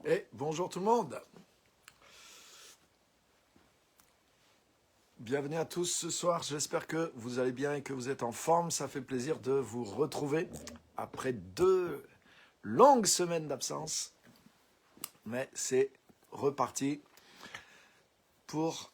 Et bonjour tout le monde. Bienvenue à tous ce soir. J'espère que vous allez bien et que vous êtes en forme. Ça fait plaisir de vous retrouver après 2 longues semaines d'absence. Mais c'est reparti pour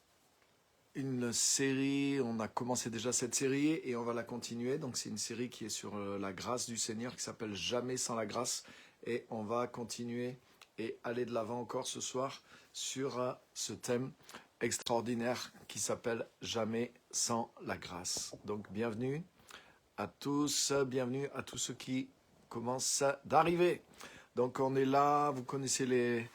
une série. On a commencé déjà cette série et on va la continuer. Donc c'est une série qui est sur la grâce du Seigneur qui s'appelle Jamais sans la grâce. Et on va continuer et aller de l'avant encore ce soir sur ce thème extraordinaire qui s'appelle Jamais sans la grâce. Donc bienvenue à tous ceux qui commencent d'arriver. Donc on est là, vous connaissez les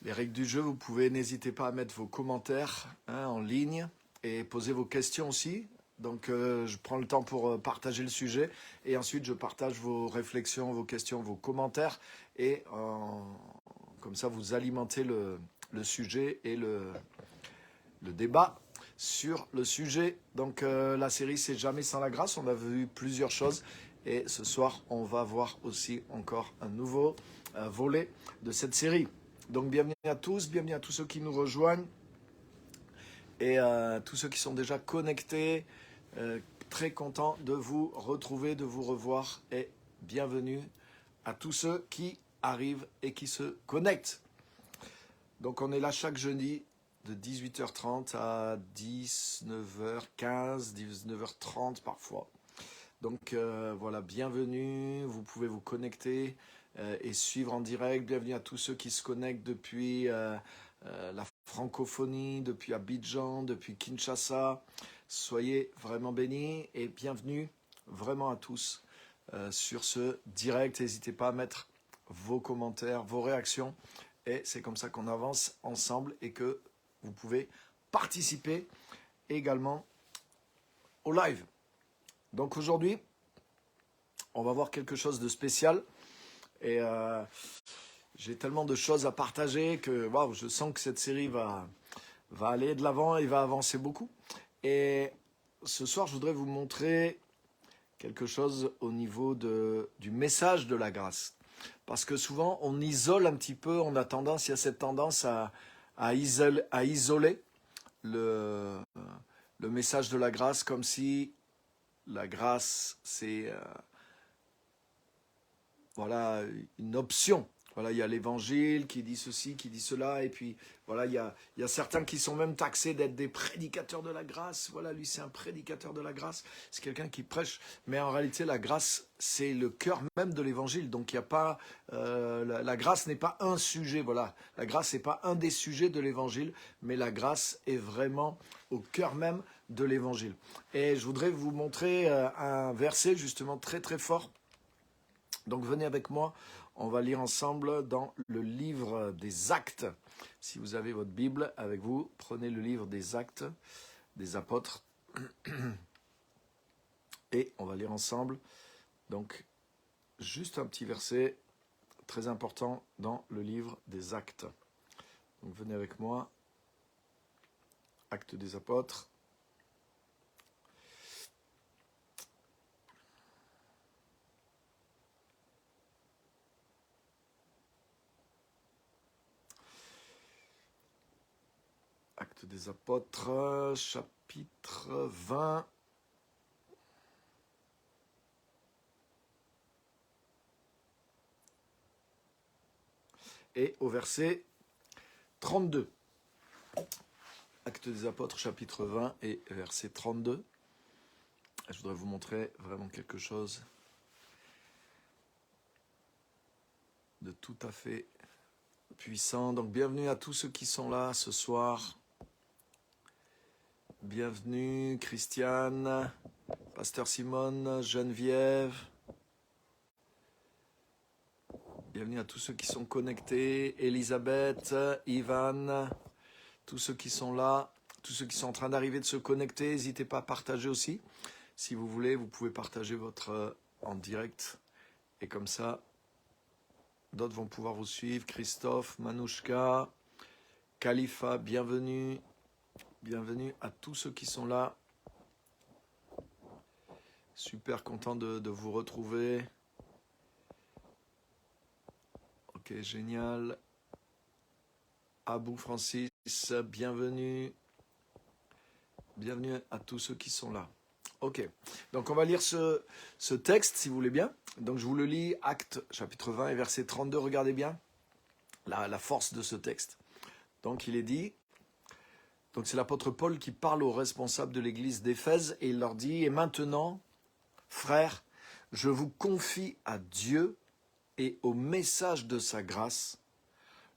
règles du jeu, vous pouvez, n'hésitez pas à mettre vos commentaires en ligne et poser vos questions aussi. Donc je prends le temps pour partager le sujet et ensuite je partage vos réflexions, vos questions, vos commentaires et comme ça vous alimentez le sujet et le débat sur le sujet. Donc la série c'est Jamais sans la grâce, on a vu plusieurs choses et ce soir on va voir aussi encore un nouveau volet de cette série. Donc bienvenue à tous ceux qui nous rejoignent et tous ceux qui sont déjà connectés. Très content de vous retrouver, de vous revoir et bienvenue à tous ceux qui arrivent et qui se connectent. Donc on est là chaque jeudi de 18h30 à 19h15, 19h30 parfois. Donc voilà, bienvenue, vous pouvez vous connecter et suivre en direct. Bienvenue à tous ceux qui se connectent depuis la francophonie, depuis Abidjan, depuis Kinshasa. Soyez vraiment bénis et bienvenue vraiment à tous sur ce direct. N'hésitez pas à mettre vos commentaires, vos réactions. Et c'est comme ça qu'on avance ensemble et que vous pouvez participer également au live. Donc aujourd'hui, on va voir quelque chose de spécial. Et j'ai tellement de choses à partager que waouh, je sens que cette série va aller de l'avant et va avancer beaucoup. Et ce soir, je voudrais vous montrer quelque chose au niveau du message de la grâce. Parce que souvent, on isole un petit peu, il y a cette tendance à isoler le message de la grâce comme si la grâce, c'est voilà, une option. Voilà, il y a l'évangile qui dit ceci, qui dit cela, et puis voilà, il y a certains qui sont même taxés d'être des prédicateurs de la grâce. Voilà, lui c'est un prédicateur de la grâce, c'est quelqu'un qui prêche, mais en réalité la grâce c'est le cœur même de l'évangile. Donc il y a pas, la grâce n'est pas un sujet. Voilà, la grâce n'est pas un des sujets de l'évangile, mais la grâce est vraiment au cœur même de l'évangile. Et je voudrais vous montrer un verset justement très très fort. Donc venez avec moi, on va lire ensemble dans le livre des Actes. Si vous avez votre Bible avec vous, prenez le livre des Actes des Apôtres et on va lire ensemble. Donc juste un petit verset très important dans le livre des Actes. Donc venez avec moi, Actes des Apôtres. Actes des Apôtres, chapitre 20. Et au verset 32. Actes des Apôtres, chapitre 20 et verset 32. Je voudrais vous montrer vraiment quelque chose de tout à fait puissant. Donc bienvenue à tous ceux qui sont là ce soir. Bienvenue Christiane, Pasteur Simone, Geneviève. Bienvenue à tous ceux qui sont connectés, Elisabeth, Ivan, tous ceux qui sont là, tous ceux qui sont en train d'arriver de se connecter. N'hésitez pas à partager aussi. Si vous voulez, vous pouvez partager votre en direct. Et comme ça, d'autres vont pouvoir vous suivre. Christophe, Manouchka, Khalifa, bienvenue. Bienvenue à tous ceux qui sont là. Super content de vous retrouver. Ok, Ok, génial. Abou Francis, bienvenue. Bienvenue à tous ceux qui sont là. Ok, donc on va lire ce texte, si vous voulez bien. Donc je vous le lis, Actes chapitre 20 et verset 32, regardez bien la force de ce texte. Donc il est dit, donc c'est l'apôtre Paul qui parle aux responsables de l'église d'Éphèse et il leur dit, et maintenant, frères, je vous confie à Dieu et au message de sa grâce,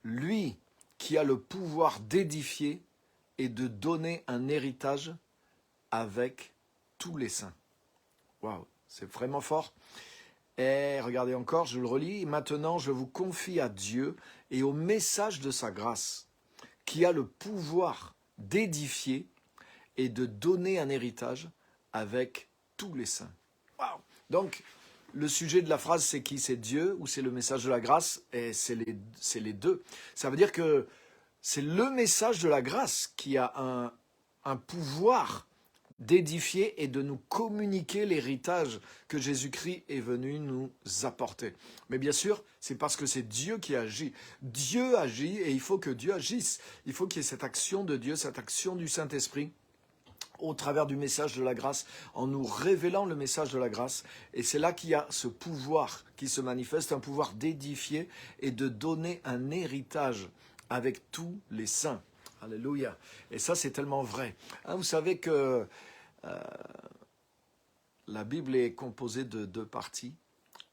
lui qui a le pouvoir d'édifier et de donner un héritage avec tous les saints. Waouh, c'est vraiment fort. Et regardez encore, je le relis. Maintenant, je vous confie à Dieu et au message de sa grâce, qui a le pouvoir d'édifier et de donner un héritage avec tous les saints. Waouh. Donc, le sujet de la phrase, c'est qui? C'est Dieu ou c'est le message de la grâce? Et c'est les deux. Ça veut dire que c'est le message de la grâce qui a un pouvoir d'édifier et de nous communiquer l'héritage que Jésus-Christ est venu nous apporter. Mais bien sûr, c'est parce que c'est Dieu qui agit. Dieu agit et il faut que Dieu agisse. Il faut qu'il y ait cette action de Dieu, cette action du Saint-Esprit au travers du message de la grâce, en nous révélant le message de la grâce. Et c'est là qu'il y a ce pouvoir qui se manifeste, un pouvoir d'édifier et de donner un héritage avec tous les saints. Alléluia. Et ça, c'est tellement vrai. Hein, vous savez que la Bible est composée de deux parties.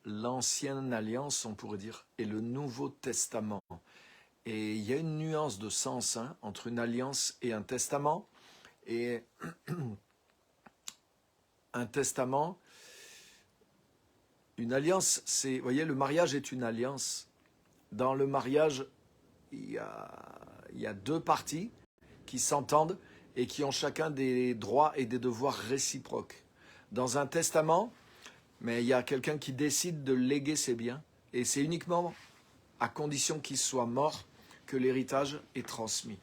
L'Ancienne Alliance, on pourrait dire, et le Nouveau Testament. Et il y a une nuance de sens entre une alliance et un testament. Et un testament, une alliance, c'est, vous voyez, le mariage est une alliance. Dans le mariage, il y a deux parties qui s'entendent et qui ont chacun des droits et des devoirs réciproques. Dans un testament, mais il y a quelqu'un qui décide de léguer ses biens et c'est uniquement à condition qu'il soit mort que l'héritage est transmis.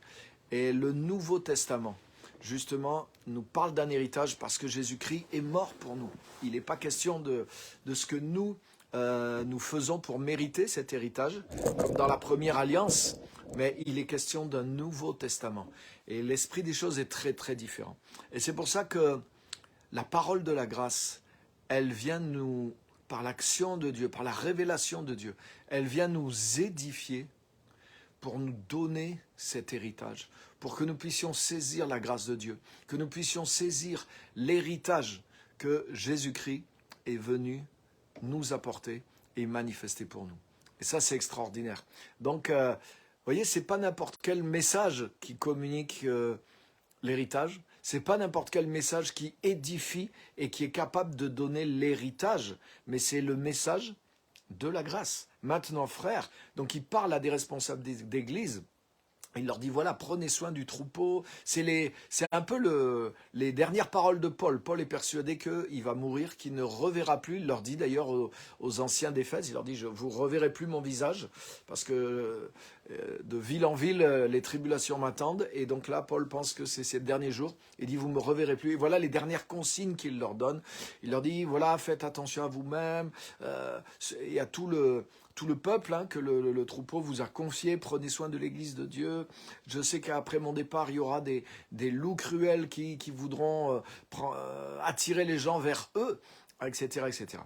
Et le Nouveau Testament, justement, nous parle d'un héritage parce que Jésus-Christ est mort pour nous. Il n'est pas question de ce que nous faisons pour mériter cet héritage, comme dans la première alliance, mais il est question d'un Nouveau Testament. Et l'esprit des choses est très, très différent. Et c'est pour ça que la parole de la grâce, elle vient nous, par l'action de Dieu, par la révélation de Dieu, elle vient nous édifier pour nous donner cet héritage, pour que nous puissions saisir la grâce de Dieu, que nous puissions saisir l'héritage que Jésus-Christ est venu nous apporter et manifester pour nous. Et ça, c'est extraordinaire. Donc, vous voyez, ce n'est pas n'importe quel message qui communique l'héritage, ce n'est pas n'importe quel message qui édifie et qui est capable de donner l'héritage, mais c'est le message de la grâce. Maintenant, frères, donc il parle à des responsables d'église. Il leur dit, voilà, prenez soin du troupeau. C'est un peu les dernières paroles de Paul. Paul est persuadé qu'il va mourir, qu'il ne reverra plus. Il leur dit d'ailleurs aux anciens d'Éphèse, il leur dit, je ne vous reverrai plus mon visage, parce que de ville en ville, les tribulations m'attendent. Et donc là, Paul pense que c'est ces derniers jours. Il dit, vous ne me reverrez plus. Et voilà les dernières consignes qu'il leur donne. Il leur dit, voilà, faites attention à vous-même. Il y a tout le peuple que le troupeau vous a confié, prenez soin de l'église de Dieu. Je sais qu'après mon départ, il y aura des loups cruels qui voudront attirer les gens vers eux, etc., etc.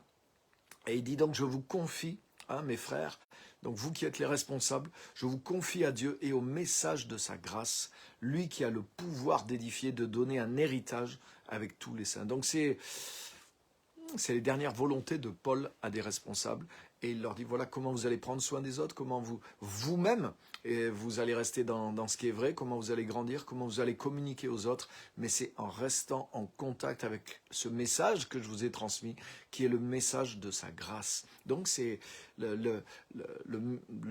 Et il dit donc, je vous confie, mes frères, donc vous qui êtes les responsables, je vous confie à Dieu et au message de sa grâce, lui qui a le pouvoir d'édifier, de donner un héritage avec tous les saints. Donc c'est les dernières volontés de Paul à des responsables. Et il leur dit, voilà comment vous allez prendre soin des autres, comment vous-même, vous allez rester dans ce qui est vrai, comment vous allez grandir, comment vous allez communiquer aux autres. Mais c'est en restant en contact avec ce message que je vous ai transmis, qui est le message de sa grâce. Donc c'est le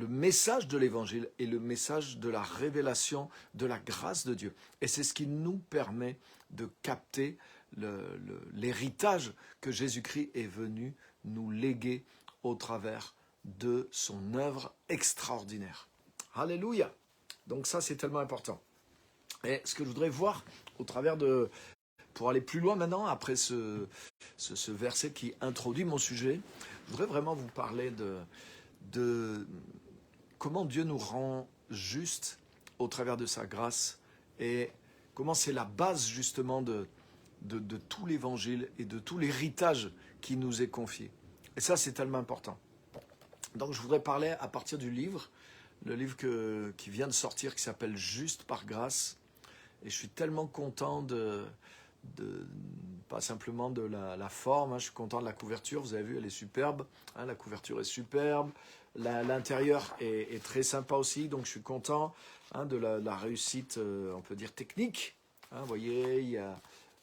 message de l'évangile et le message de la révélation de la grâce de Dieu. Et c'est ce qui nous permet de capter l'héritage que Jésus-Christ est venu nous léguer au travers de son œuvre extraordinaire. Alléluia! Donc ça, c'est tellement important. Et ce que je voudrais voir au travers pour aller plus loin maintenant, après ce verset qui introduit mon sujet, je voudrais vraiment vous parler comment Dieu nous rend juste au travers de sa grâce et comment c'est la base justement de tout l'évangile et de tout l'héritage qui nous est confié. Et ça, c'est tellement important. Donc, je voudrais parler à partir du livre, le livre qui vient de sortir, qui s'appelle Juste par grâce. Et je suis tellement content pas simplement de la forme, je suis content de la couverture, vous avez vu, elle est superbe, la couverture est superbe, l'intérieur est très sympa aussi, donc je suis content de la réussite, on peut dire technique. Vous voyez,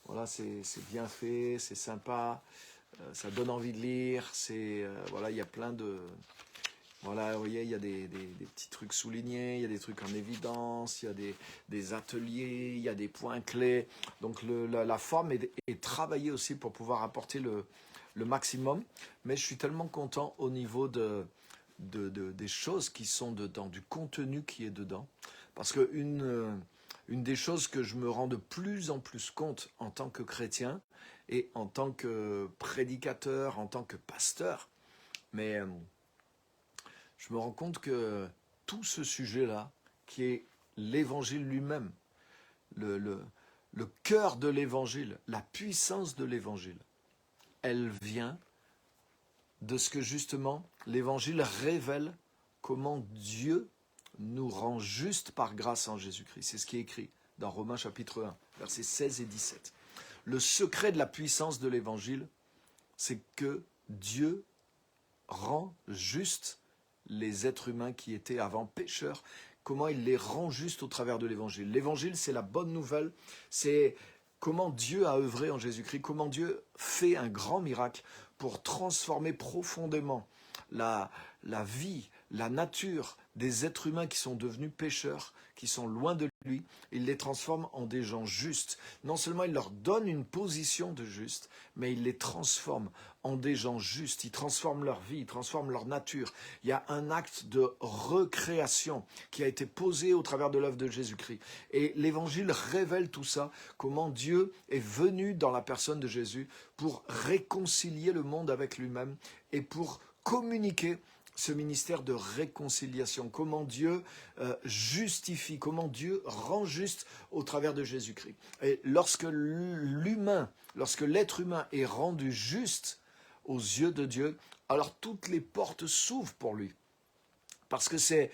voilà, c'est bien fait, c'est sympa, ça donne envie de lire, voilà, il y a plein de... Voilà, vous voyez, il y a des petits trucs soulignés, il y a des trucs en évidence, il y a des ateliers, il y a des points clés. Donc la forme est travaillée aussi pour pouvoir apporter le maximum. Mais je suis tellement content au niveau des choses qui sont dedans, du contenu qui est dedans. Parce qu'une des choses que je me rends de plus en plus compte en tant que chrétien et en tant que prédicateur, en tant que pasteur, mais... je me rends compte que tout ce sujet-là, qui est l'évangile lui-même, le cœur de l'évangile, la puissance de l'évangile, elle vient de ce que justement l'évangile révèle comment Dieu nous rend juste par grâce en Jésus-Christ. C'est ce qui est écrit dans Romains chapitre 1, versets 16 et 17. Le secret de la puissance de l'évangile, c'est que Dieu rend juste les êtres humains qui étaient avant pécheurs, comment il les rend justes au travers de l'évangile. L'évangile, c'est la bonne nouvelle, c'est comment Dieu a œuvré en Jésus-Christ, comment Dieu fait un grand miracle pour transformer profondément la vie, la nature des êtres humains qui sont devenus pécheurs, qui sont loin de lui. Il les transforme en des gens justes. Non seulement il leur donne une position de juste, mais il les transforme en des gens justes. Il transforme leur vie, il transforme leur nature. Il y a un acte de recréation qui a été posé au travers de l'œuvre de Jésus-Christ. Et l'Évangile révèle tout ça, comment Dieu est venu dans la personne de Jésus pour réconcilier le monde avec lui-même et pour communiquer ce ministère de réconciliation, comment Dieu justifie, comment Dieu rend juste au travers de Jésus-Christ. Et lorsque l'être humain est rendu juste aux yeux de Dieu, alors toutes les portes s'ouvrent pour lui. Parce que c'est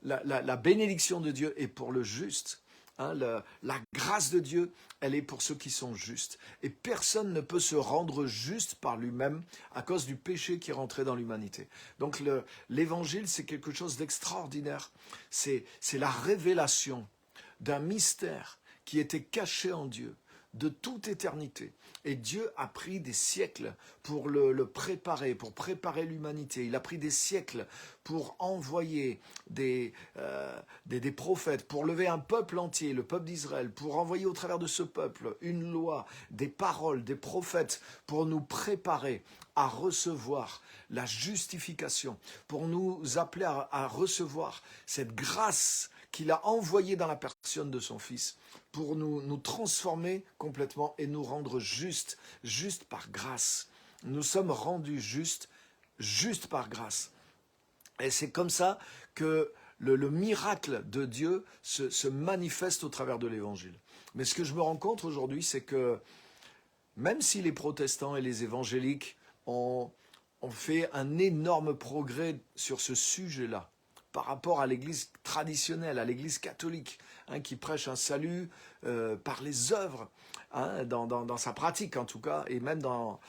la bénédiction de Dieu est pour le juste. La grâce de Dieu, elle est pour ceux qui sont justes. Et personne ne peut se rendre juste par lui-même à cause du péché qui est rentré dans l'humanité. Donc l'évangile, c'est quelque chose d'extraordinaire. C'est la révélation d'un mystère qui était caché en Dieu de toute éternité. Et Dieu a pris des siècles pour le préparer, pour préparer l'humanité. Il a pris des siècles pour envoyer des prophètes, pour lever un peuple entier, le peuple d'Israël, pour envoyer au travers de ce peuple une loi, des paroles, des prophètes, pour nous préparer à recevoir la justification, pour nous appeler à recevoir cette grâce qu'il a envoyée dans la personne de son Fils, pour nous transformer complètement et nous rendre justes par grâce. Nous sommes rendus justes par grâce. Et c'est comme ça que le miracle de Dieu se manifeste au travers de l'Évangile. Mais ce que je me rends compte aujourd'hui, c'est que même si les protestants et les évangéliques ont fait un énorme progrès sur ce sujet-là, par rapport à l'église traditionnelle, à l'église catholique, qui prêche un salut par les œuvres, dans sa pratique en tout cas, et même dans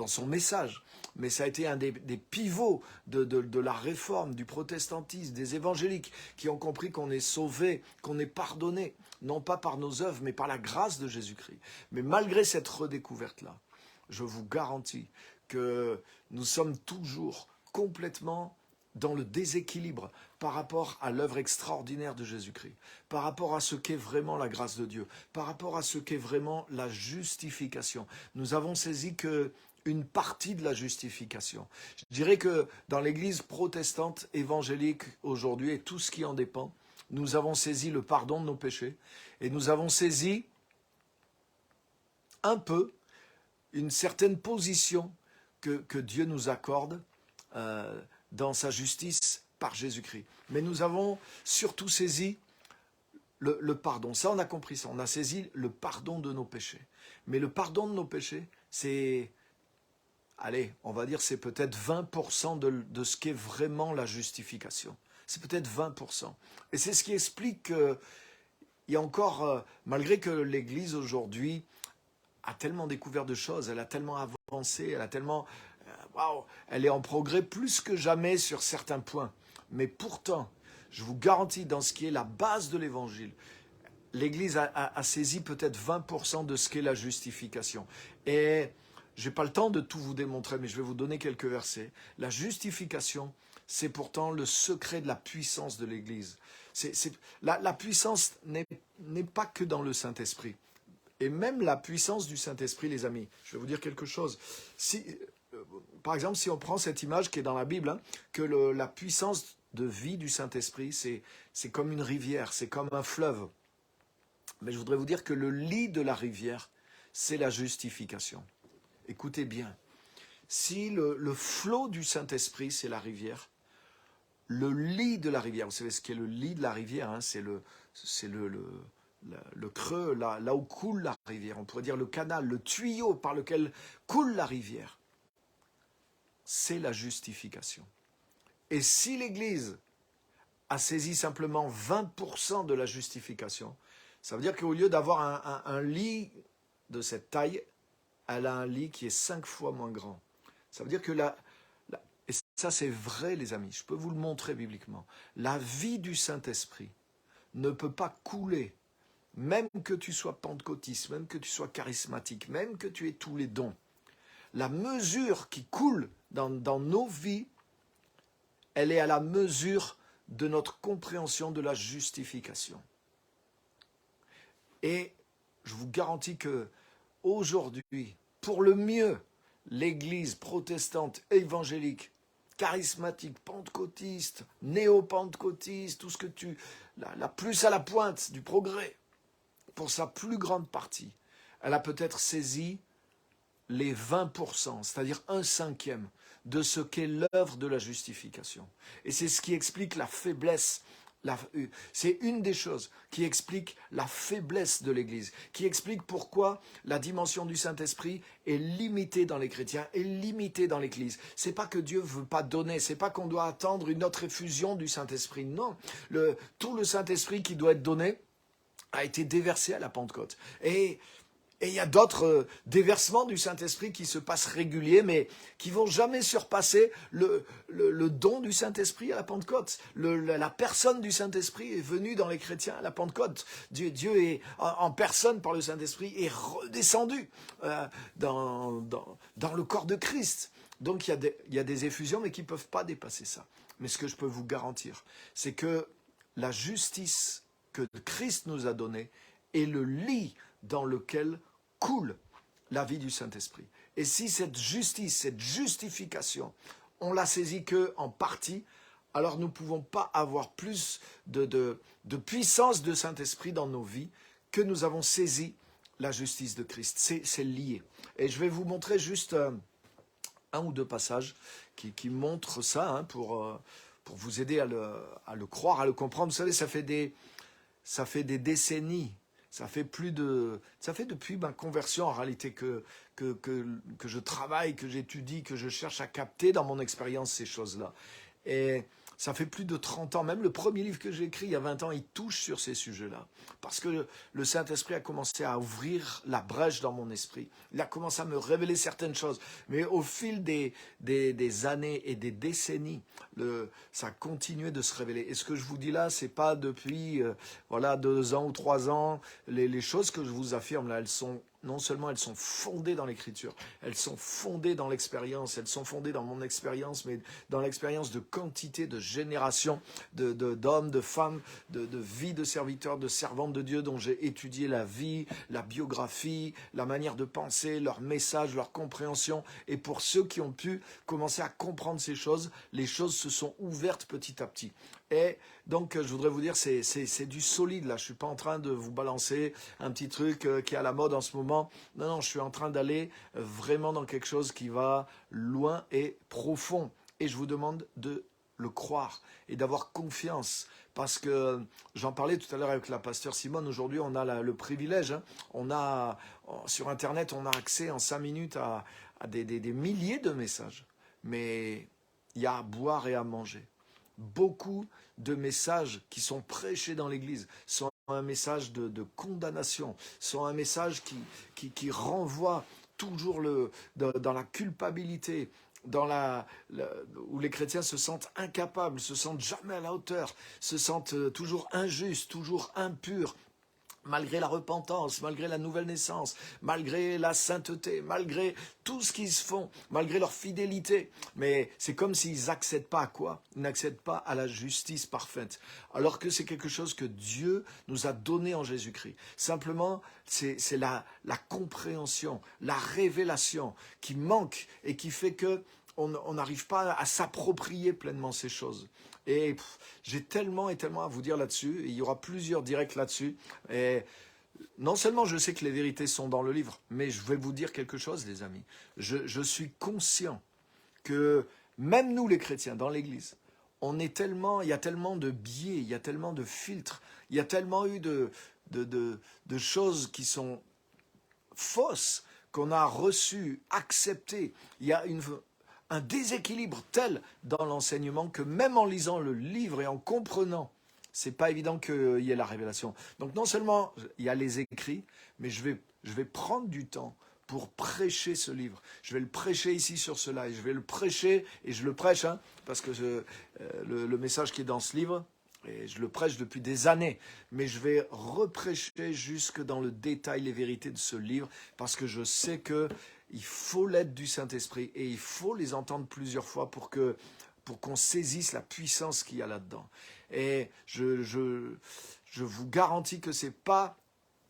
son message. Mais ça a été un des pivots de la réforme, du protestantisme, des évangéliques, qui ont compris qu'on est sauvé, qu'on est pardonné, non pas par nos œuvres, mais par la grâce de Jésus-Christ. Mais malgré cette redécouverte-là, je vous garantis que nous sommes toujours complètement dans le déséquilibre par rapport à l'œuvre extraordinaire de Jésus-Christ, par rapport à ce qu'est vraiment la grâce de Dieu, par rapport à ce qu'est vraiment la justification. Nous avons saisi qu'une partie de la justification. Je dirais que dans l'Église protestante évangélique aujourd'hui et tout ce qui en dépend, nous avons saisi le pardon de nos péchés et nous avons saisi un peu une certaine position que Dieu nous accorde dans sa justice par Jésus-Christ. Mais nous avons surtout saisi le pardon. Ça, on a compris ça. On a saisi le pardon de nos péchés. Mais le pardon de nos péchés, c'est, allez, on va dire, c'est peut-être 20% de ce qu'est vraiment la justification. C'est peut-être 20%. Et c'est ce qui explique qu'il y a encore, malgré que l'Église aujourd'hui a tellement découvert de choses, elle a tellement avancé, elle a tellement, waouh, elle est en progrès plus que jamais sur certains points. Mais pourtant, je vous garantis, dans ce qui est la base de l'Évangile, l'Église a saisi peut-être 20% de ce qu'est la justification. Et je n'ai pas le temps de tout vous démontrer, mais je vais vous donner quelques versets. La justification, c'est pourtant le secret de la puissance de l'Église. La puissance n'est pas que dans le Saint-Esprit. Et même la puissance du Saint-Esprit, les amis, je vais vous dire quelque chose. Par exemple, si on prend cette image qui est dans la Bible, hein, que la puissance de vie du Saint-Esprit, c'est comme une rivière, c'est comme un fleuve. Mais je voudrais vous dire que le lit de la rivière, c'est la justification. Écoutez bien, si le flot du Saint-Esprit, c'est la rivière, le lit de la rivière, vous savez ce qu'est le lit de la rivière, hein, c'est le creux, là où coule la rivière, on pourrait dire le canal, le tuyau par lequel coule la rivière, c'est la justification. Et si l'Église a saisi simplement 20% de la justification, ça veut dire qu'au lieu d'avoir un lit de cette taille, elle a un lit qui est 5 fois moins grand. Ça veut dire que et ça c'est vrai les amis, je peux vous le montrer bibliquement, la vie du Saint-Esprit ne peut pas couler, même que tu sois pentecôtiste, même que tu sois charismatique, même que tu aies tous les dons. La mesure qui coule dans nos vies, elle est à la mesure de notre compréhension de la justification. Et je vous garantis que aujourd'hui, pour le mieux, l'Église protestante, évangélique, charismatique, pentecôtiste, néo-pentecôtiste, tout ce que la plus à la pointe du progrès, pour sa plus grande partie, elle a peut-être saisi les 20%, c'est-à-dire 1/5 de ce qu'est l'œuvre de la justification. Et c'est ce qui explique la faiblesse. C'est une des choses qui explique la faiblesse de l'Église, qui explique pourquoi la dimension du Saint-Esprit est limitée dans les chrétiens, est limitée dans l'Église. C'est pas que Dieu veut pas donner, c'est pas qu'on doit attendre une autre effusion du Saint-Esprit. Non, tout le Saint-Esprit qui doit être donné a été déversé à la Pentecôte. Et il y a d'autres déversements du Saint-Esprit qui se passent réguliers, mais qui ne vont jamais surpasser le don du Saint-Esprit à la Pentecôte. La personne du Saint-Esprit est venue dans les chrétiens à la Pentecôte. Dieu est en personne par le Saint-Esprit est redescendu dans le corps de Christ. Donc il y a des effusions, mais qui ne peuvent pas dépasser ça. Mais ce que je peux vous garantir, c'est que la justice que Christ nous a donnée est le lit dans lequel coule la vie du Saint-Esprit. Et si cette justice, cette justification, on l'a saisie qu'en partie, alors nous ne pouvons pas avoir plus de puissance de Saint-Esprit dans nos vies que nous avons saisi la justice de Christ. C'est lié. Et je vais vous montrer juste un ou deux passages qui montrent ça, hein, pour vous aider à le croire, à le comprendre. Vous savez, ça fait des décennies. Ça fait depuis ma conversion en réalité que je travaille, que j'étudie, que je cherche à capter dans mon expérience ces choses-là. Et ça fait plus de 30 ans, même le premier livre que j'ai écrit il y a 20 ans, il touche sur ces sujets-là. Parce que le Saint-Esprit a commencé à ouvrir la brèche dans mon esprit. Il a commencé à me révéler certaines choses. Mais au fil des années et des décennies, ça a continué de se révéler. Et ce que je vous dis là, c'est pas depuis 2 ans ou 3 ans. Les choses que je vous affirme là, non seulement elles sont fondées dans l'Écriture, elles sont fondées dans l'expérience, elles sont fondées dans mon expérience, mais dans l'expérience de quantité, de générations, d'hommes, de femmes, de vies de serviteurs, de servantes de Dieu dont j'ai étudié la vie, la biographie, la manière de penser, leur message, leur compréhension. Et pour ceux qui ont pu commencer à comprendre ces choses, les choses se sont ouvertes petit à petit. Et donc, je voudrais vous dire, c'est du solide, là. Je ne suis pas en train de vous balancer un petit truc qui est à la mode en ce moment. Non, je suis en train d'aller vraiment dans quelque chose qui va loin et profond. Et je vous demande de le croire et d'avoir confiance. Parce que j'en parlais tout à l'heure avec la pasteur Simone, aujourd'hui on a le privilège, hein, sur Internet on a accès en 5 minutes à des milliers de messages. Mais il y a à boire et à manger. Beaucoup de messages qui sont prêchés dans l'Église sont un message de condamnation, sont un message qui renvoie toujours dans la culpabilité, où les chrétiens se sentent incapables, se sentent jamais à la hauteur, se sentent toujours injustes, toujours impurs, malgré la repentance, malgré la nouvelle naissance, malgré la sainteté, malgré tout ce qu'ils font, malgré leur fidélité. Mais c'est comme s'ils n'accèdent pas à quoi? Ils n'accèdent pas à la justice parfaite. Alors que c'est quelque chose que Dieu nous a donné en Jésus-Christ. Simplement, c'est la compréhension, la révélation qui manque et qui fait que on n'arrive pas à s'approprier pleinement ces choses. Et j'ai tellement et tellement à vous dire là-dessus. Il y aura plusieurs directs là-dessus. Et non seulement je sais que les vérités sont dans le livre, mais je vais vous dire quelque chose, les amis. Je suis conscient que même nous, les chrétiens, dans l'Église, il y a tellement de biais, il y a tellement de filtres, il y a tellement eu de choses qui sont fausses qu'on a reçues, acceptées. Il y a un déséquilibre tel dans l'enseignement que même en lisant le livre et en comprenant, c'est pas évident qu'il y ait la révélation. Donc non seulement il y a les écrits, mais je vais prendre du temps pour prêcher ce livre. Je vais le prêcher ici sur ce live. Je vais le prêcher, et je le prêche, hein, parce que le message qui est dans ce livre, et je le prêche depuis des années, mais je vais reprêcher jusque dans le détail les vérités de ce livre, parce que je sais que il faut l'aide du Saint-Esprit et il faut les entendre plusieurs fois pour qu'on saisisse la puissance qu'il y a là-dedans. Et je vous garantis que c'est pas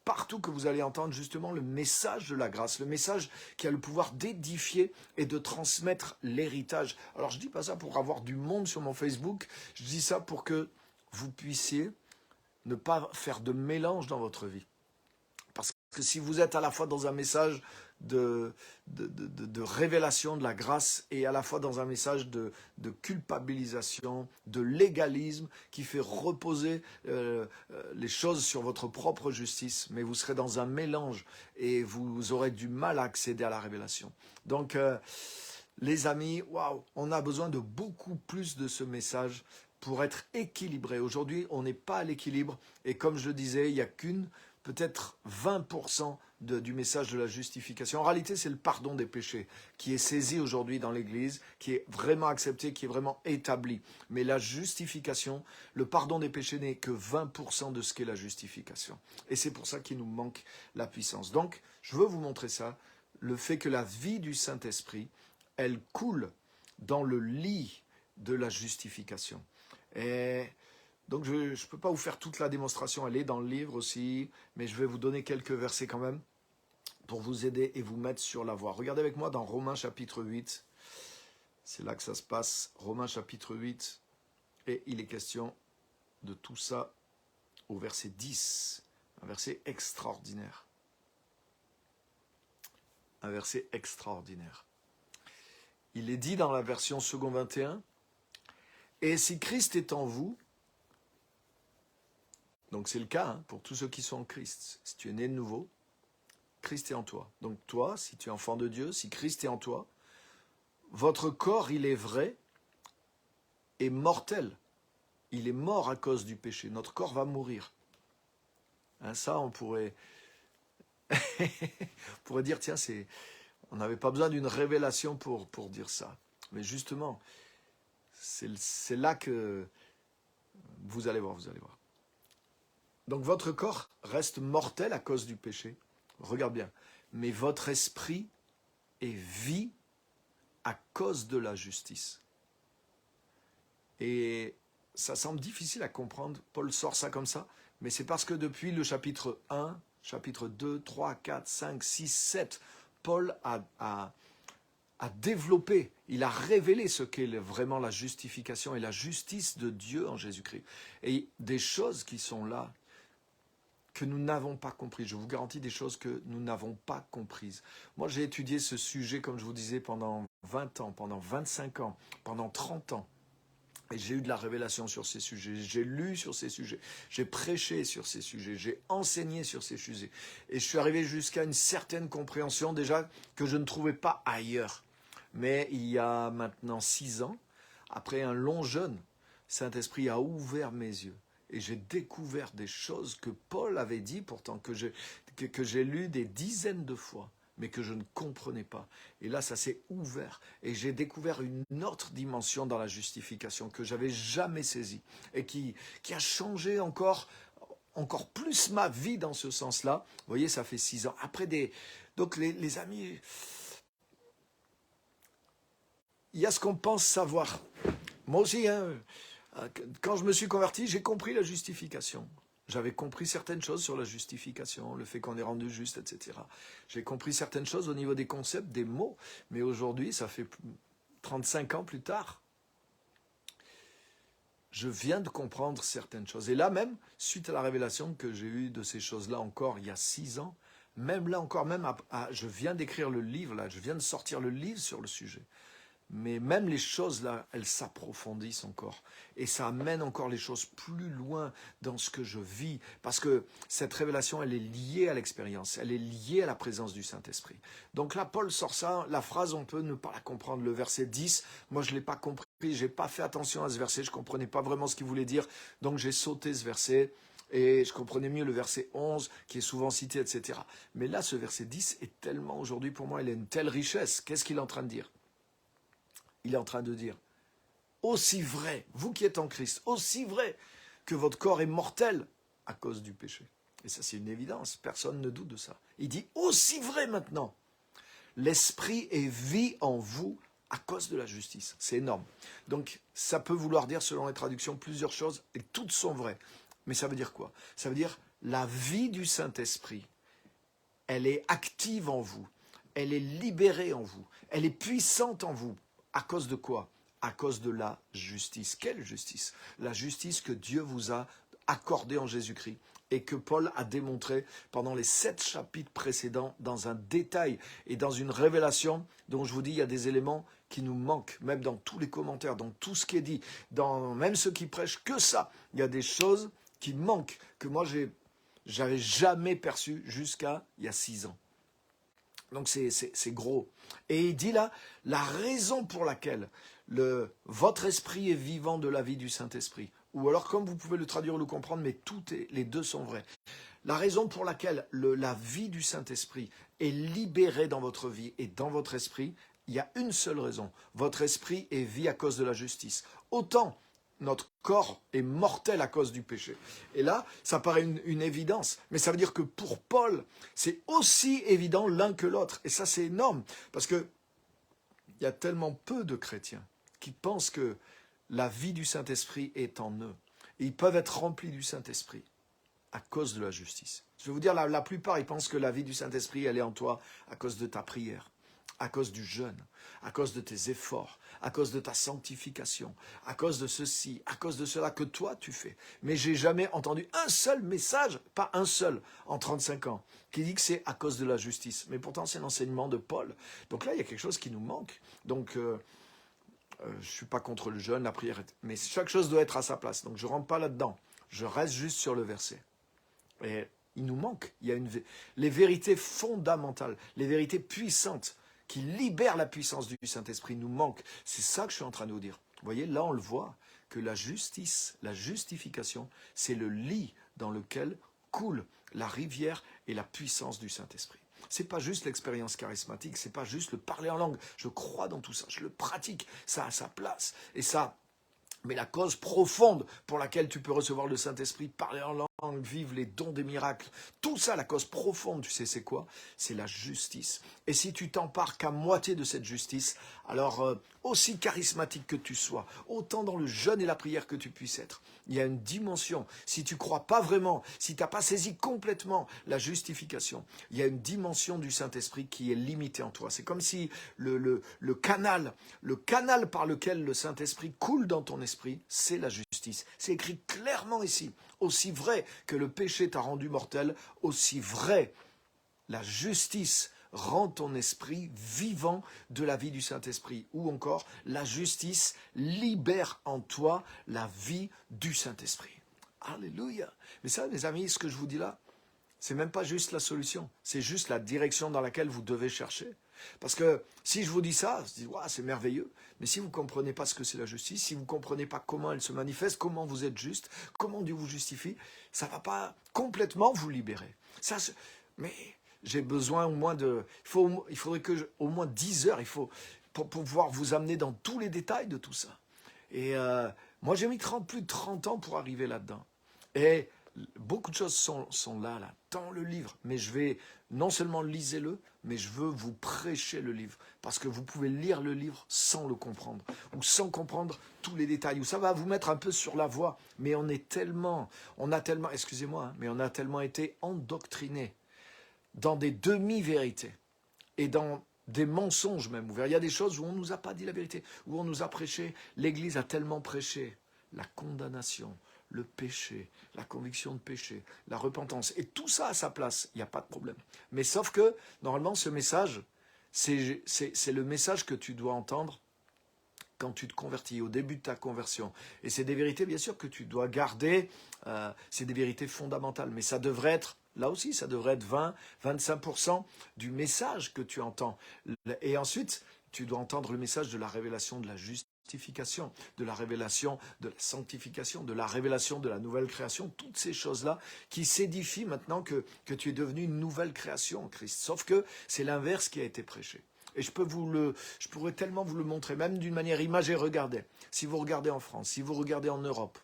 partout que vous allez entendre justement le message de la grâce, le message qui a le pouvoir d'édifier et de transmettre l'héritage. Alors je dis pas ça pour avoir du monde sur mon Facebook, je dis ça pour que vous puissiez ne pas faire de mélange dans votre vie. Parce que si vous êtes à la fois dans un message de révélation de la grâce et à la fois dans un message de culpabilisation, de légalisme qui fait reposer les choses sur votre propre justice, mais vous serez dans un mélange et vous aurez du mal à accéder à la révélation. Donc, les amis, waouh, on a besoin de beaucoup plus de ce message pour être équilibré. Aujourd'hui, on n'est pas à l'équilibre et comme je le disais, il n'y a peut-être 20% du message de la justification. En réalité, c'est le pardon des péchés qui est saisi aujourd'hui dans l'Église, qui est vraiment accepté, qui est vraiment établi. Mais la justification, le pardon des péchés n'est que 20% de ce qu'est la justification. Et c'est pour ça qu'il nous manque la puissance. Donc, je veux vous montrer ça, le fait que la vie du Saint-Esprit, elle coule dans le lit de la justification. Et donc, je ne peux pas vous faire toute la démonstration, elle est dans le livre aussi, mais je vais vous donner quelques versets quand même pour vous aider et vous mettre sur la voie. Regardez avec moi dans Romains chapitre 8, c'est là que ça se passe, Romains chapitre 8, et il est question de tout ça au verset 10, un verset extraordinaire. Un verset extraordinaire. Il est dit dans la version second 21, « Et si Christ est en vous, » donc c'est le cas hein, pour tous ceux qui sont en Christ. Si tu es né de nouveau, Christ est en toi. Donc toi, si tu es enfant de Dieu, si Christ est en toi, votre corps, il est vrai et mortel. Il est mort à cause du péché. Notre corps va mourir. Hein, ça, on pourrait dire, tiens, on n'avait pas besoin d'une révélation pour dire ça. Mais justement, c'est là que vous allez voir. Donc votre corps reste mortel à cause du péché. Regarde bien. Mais votre esprit est vie à cause de la justice. Et ça semble difficile à comprendre. Paul sort ça comme ça. Mais c'est parce que depuis le chapitre 1, chapitre 2, 3, 4, 5, 6, 7, Paul a développé, il a révélé ce qu'est vraiment la justification et la justice de Dieu en Jésus-Christ. Et des choses qui sont là, que nous n'avons pas compris. Je vous garantis des choses que nous n'avons pas comprises. Moi, j'ai étudié ce sujet, comme je vous disais, pendant 20 ans, pendant 25 ans, pendant 30 ans. Et j'ai eu de la révélation sur ces sujets, j'ai lu sur ces sujets, j'ai prêché sur ces sujets, j'ai enseigné sur ces sujets. Et je suis arrivé jusqu'à une certaine compréhension déjà que je ne trouvais pas ailleurs. Mais il y a maintenant 6 ans, après un long jeûne, Saint-Esprit a ouvert mes yeux. Et j'ai découvert des choses que Paul avait dit, pourtant que j'ai lu des dizaines de fois, mais que je ne comprenais pas. Et là, ça s'est ouvert. Et j'ai découvert une autre dimension dans la justification que j'avais jamais saisie. Et qui a changé encore plus ma vie dans ce sens-là. Vous voyez, ça fait 6 ans. Donc les amis, il y a ce qu'on pense savoir. Moi aussi, hein, quand je me suis converti, j'ai compris la justification. J'avais compris certaines choses sur la justification, le fait qu'on est rendu juste, etc. J'ai compris certaines choses au niveau des concepts, des mots. Mais aujourd'hui, ça fait 35 ans plus tard, je viens de comprendre certaines choses. Et là même, suite à la révélation que j'ai eue de ces choses-là encore il y a 6 ans, même là encore, je viens d'écrire le livre, là, je viens de sortir le livre sur le sujet. Mais même les choses là, elles s'approfondissent encore. Et ça amène encore les choses plus loin dans ce que je vis. Parce que cette révélation, elle est liée à l'expérience. Elle est liée à la présence du Saint-Esprit. Donc là, Paul sort ça. La phrase, on peut ne pas la comprendre. Le verset 10, moi je ne l'ai pas compris. Je n'ai pas fait attention à ce verset. Je ne comprenais pas vraiment ce qu'il voulait dire. Donc j'ai sauté ce verset. Et je comprenais mieux le verset 11, qui est souvent cité, etc. Mais là, ce verset 10 est tellement, aujourd'hui, pour moi, il a une telle richesse. Qu'est-ce qu'il est en train de dire ? Il est en train de dire, aussi vrai, vous qui êtes en Christ, aussi vrai que votre corps est mortel à cause du péché. Et ça, c'est une évidence, personne ne doute de ça. Il dit, aussi vrai maintenant, l'esprit est vie en vous à cause de la justice. C'est énorme. Donc, ça peut vouloir dire, selon les traductions, plusieurs choses, et toutes sont vraies. Mais ça veut dire quoi ? Ça veut dire, la vie du Saint-Esprit, elle est active en vous, elle est libérée en vous, elle est puissante en vous. À cause de quoi ? À cause de la justice. Quelle justice ? La justice que Dieu vous a accordée en Jésus-Christ et que Paul a démontré pendant les 7 chapitres précédents dans un détail et dans une révélation dont je vous dis, il y a des éléments qui nous manquent, même dans tous les commentaires, dans tout ce qui est dit, dans même ceux qui prêchent que ça. Il y a des choses qui manquent, que moi j'avais jamais perçues jusqu'à il y a 6 ans. Donc c'est gros. Et il dit là, la raison pour laquelle votre esprit est vivant de la vie du Saint-Esprit, ou alors comme vous pouvez le traduire ou le comprendre, mais les deux sont vrais. La raison pour laquelle la vie du Saint-Esprit est libérée dans votre vie et dans votre esprit, il y a une seule raison. Votre esprit est vie à cause de la justice. Autant notre corps est mortel à cause du péché. Et là, ça paraît une évidence. Mais ça veut dire que pour Paul, c'est aussi évident l'un que l'autre. Et ça, c'est énorme. Parce que il y a tellement peu de chrétiens qui pensent que la vie du Saint-Esprit est en eux. Et ils peuvent être remplis du Saint-Esprit à cause de la justice. Je vais vous dire, la plupart, ils pensent que la vie du Saint-Esprit, elle est en toi à cause de ta prière, à cause du jeûne, à cause de tes efforts, à cause de ta sanctification, à cause de ceci, à cause de cela que toi tu fais. Mais j'ai jamais entendu un seul message, pas un seul, en 35 ans, qui dit que c'est à cause de la justice. Mais pourtant, c'est l'enseignement de Paul. Donc là, il y a quelque chose qui nous manque. Donc, je ne suis pas contre le jeûne, la prière, mais chaque chose doit être à sa place. Donc, je ne rentre pas là-dedans. Je reste juste sur le verset. Et il nous manque. Il y a les vérités fondamentales, les vérités puissantes, qui libère la puissance du Saint-Esprit nous manque. C'est ça que je suis en train de vous dire. Vous voyez, là on le voit, que la justice, la justification, c'est le lit dans lequel coule la rivière et la puissance du Saint-Esprit. C'est pas juste l'expérience charismatique, c'est pas juste le parler en langue. Je crois dans tout ça, je le pratique, ça a sa place. Et ça, mais la cause profonde pour laquelle tu peux recevoir le Saint-Esprit, parler en langue, vivre les dons des miracles, tout ça, la cause profonde, tu sais c'est quoi ? C'est la justice. Et si tu t'empares qu'à moitié de cette justice, alors aussi charismatique que tu sois, autant dans le jeûne et la prière que tu puisses être, il y a une dimension, si tu ne crois pas vraiment, si tu n'as pas saisi complètement la justification, il y a une dimension du Saint-Esprit qui est limitée en toi. C'est comme si le canal par lequel le Saint-Esprit coule dans ton esprit, c'est la justice. C'est écrit clairement ici. Aussi vrai que le péché t'a rendu mortel, aussi vrai la justice rend ton esprit vivant de la vie du Saint-Esprit. Ou encore, la justice libère en toi la vie du Saint-Esprit. Alléluia. Mais ça, mes amis, ce que je vous dis là, c'est même pas juste la solution, c'est juste la direction dans laquelle vous devez chercher. Parce que si je vous dis ça, vous dites, ouais, c'est merveilleux, mais si vous ne comprenez pas ce que c'est la justice, si vous ne comprenez pas comment elle se manifeste, comment vous êtes juste, comment Dieu vous justifie, ça ne va pas complètement vous libérer. Mais j'ai besoin au moins il faudrait que au moins 10 heures, pour pouvoir vous amener dans tous les détails de tout ça. Et moi, j'ai mis plus de 30 ans pour arriver là-dedans. Et beaucoup de choses sont là, dans le livre. Mais je vais, non seulement lisez-le, mais je veux vous prêcher le livre. Parce que vous pouvez lire le livre sans le comprendre. Ou sans comprendre tous les détails. Ou ça va vous mettre un peu sur la voie. Mais on a tellement, excusez-moi, mais on a tellement été endoctrinés dans des demi-vérités. Et dans des mensonges même. Il y a des choses où on ne nous a pas dit la vérité. Où on nous a prêché. L'Église a tellement prêché la condamnation, le péché, la conviction de péché, la repentance. Et tout ça à sa place, il n'y a pas de problème. Mais sauf que, normalement, ce message, c'est le message que tu dois entendre quand tu te convertis, au début de ta conversion. Et c'est des vérités, bien sûr, que tu dois garder. C'est des vérités fondamentales. Mais ça devrait être, là aussi, ça devrait être 20-25% du message que tu entends. Et ensuite, tu dois entendre le message de la révélation de la justification, de la révélation de la sanctification, de la révélation de la nouvelle création, toutes ces choses-là qui s'édifient maintenant que tu es devenu une nouvelle création en Christ. Sauf que c'est l'inverse qui a été prêché. Et je pourrais tellement vous le montrer, même d'une manière imagée. Regardez, si vous regardez en France, si vous regardez en Europe,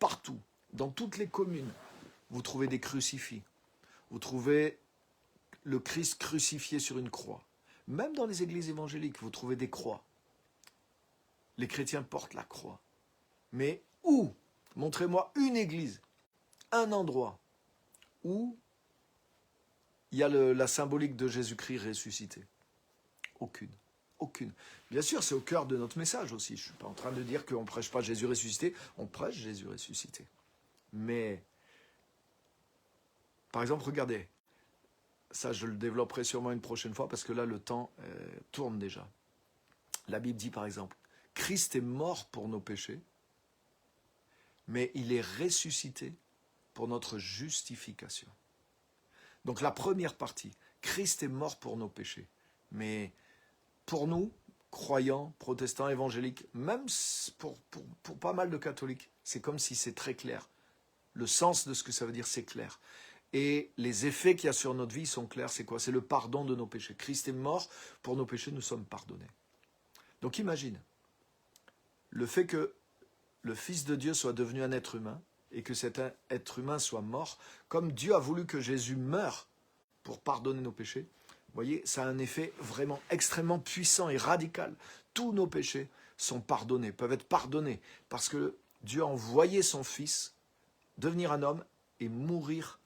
partout, dans toutes les communes, vous trouvez des crucifix. Vous trouvez le Christ crucifié sur une croix. Même dans les églises évangéliques, vous trouvez des croix. Les chrétiens portent la croix. Mais où? Montrez-moi une église, un endroit où il y a la symbolique de Jésus-Christ ressuscité. Aucune. Aucune. Bien sûr, c'est au cœur de notre message aussi. Je ne suis pas en train de dire qu'on ne prêche pas Jésus ressuscité. On prêche Jésus ressuscité. Mais, par exemple, regardez. Ça, je le développerai sûrement une prochaine fois parce que là, le temps tourne déjà. La Bible dit, par exemple, Christ est mort pour nos péchés, mais il est ressuscité pour notre justification. Donc la première partie, Christ est mort pour nos péchés, mais pour nous, croyants, protestants, évangéliques, même pour pas mal de catholiques, c'est comme si c'est très clair. Le sens de ce que ça veut dire, c'est clair. Et les effets qu'il y a sur notre vie sont clairs. C'est quoi? C'est le pardon de nos péchés. Christ est mort pour nos péchés, nous sommes pardonnés. Donc imagine, le fait que le Fils de Dieu soit devenu un être humain et que cet être humain soit mort, comme Dieu a voulu que Jésus meure pour pardonner nos péchés, vous voyez, ça a un effet vraiment extrêmement puissant et radical. Tous nos péchés sont pardonnés, peuvent être pardonnés, parce que Dieu a envoyé son Fils devenir un homme et mourir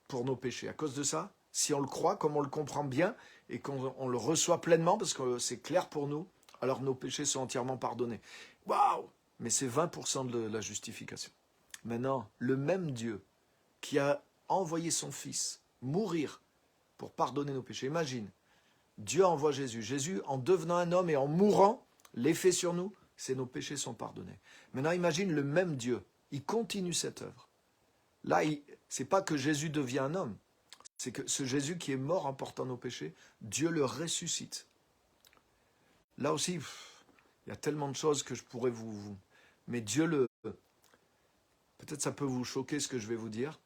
pour nos péchés. À cause de ça, si on le croit, comme on le comprend bien, et qu'on le reçoit pleinement, parce que c'est clair pour nous, alors nos péchés sont entièrement pardonnés. Waouh! Mais c'est 20% de la justification. Maintenant, le même Dieu qui a envoyé son Fils mourir pour pardonner nos péchés. Imagine, Dieu envoie Jésus. Jésus, en devenant un homme et en mourant, l'effet sur nous, c'est nos péchés sont pardonnés. Maintenant, imagine le même Dieu. Il continue cette œuvre. Là, c'est pas que Jésus devient un homme. C'est que ce Jésus qui est mort en portant nos péchés, Dieu le ressuscite. Là aussi, il y a tellement de choses que je pourrais vous... Mais Dieu le... Peut-être ça peut vous choquer ce que je vais vous dire.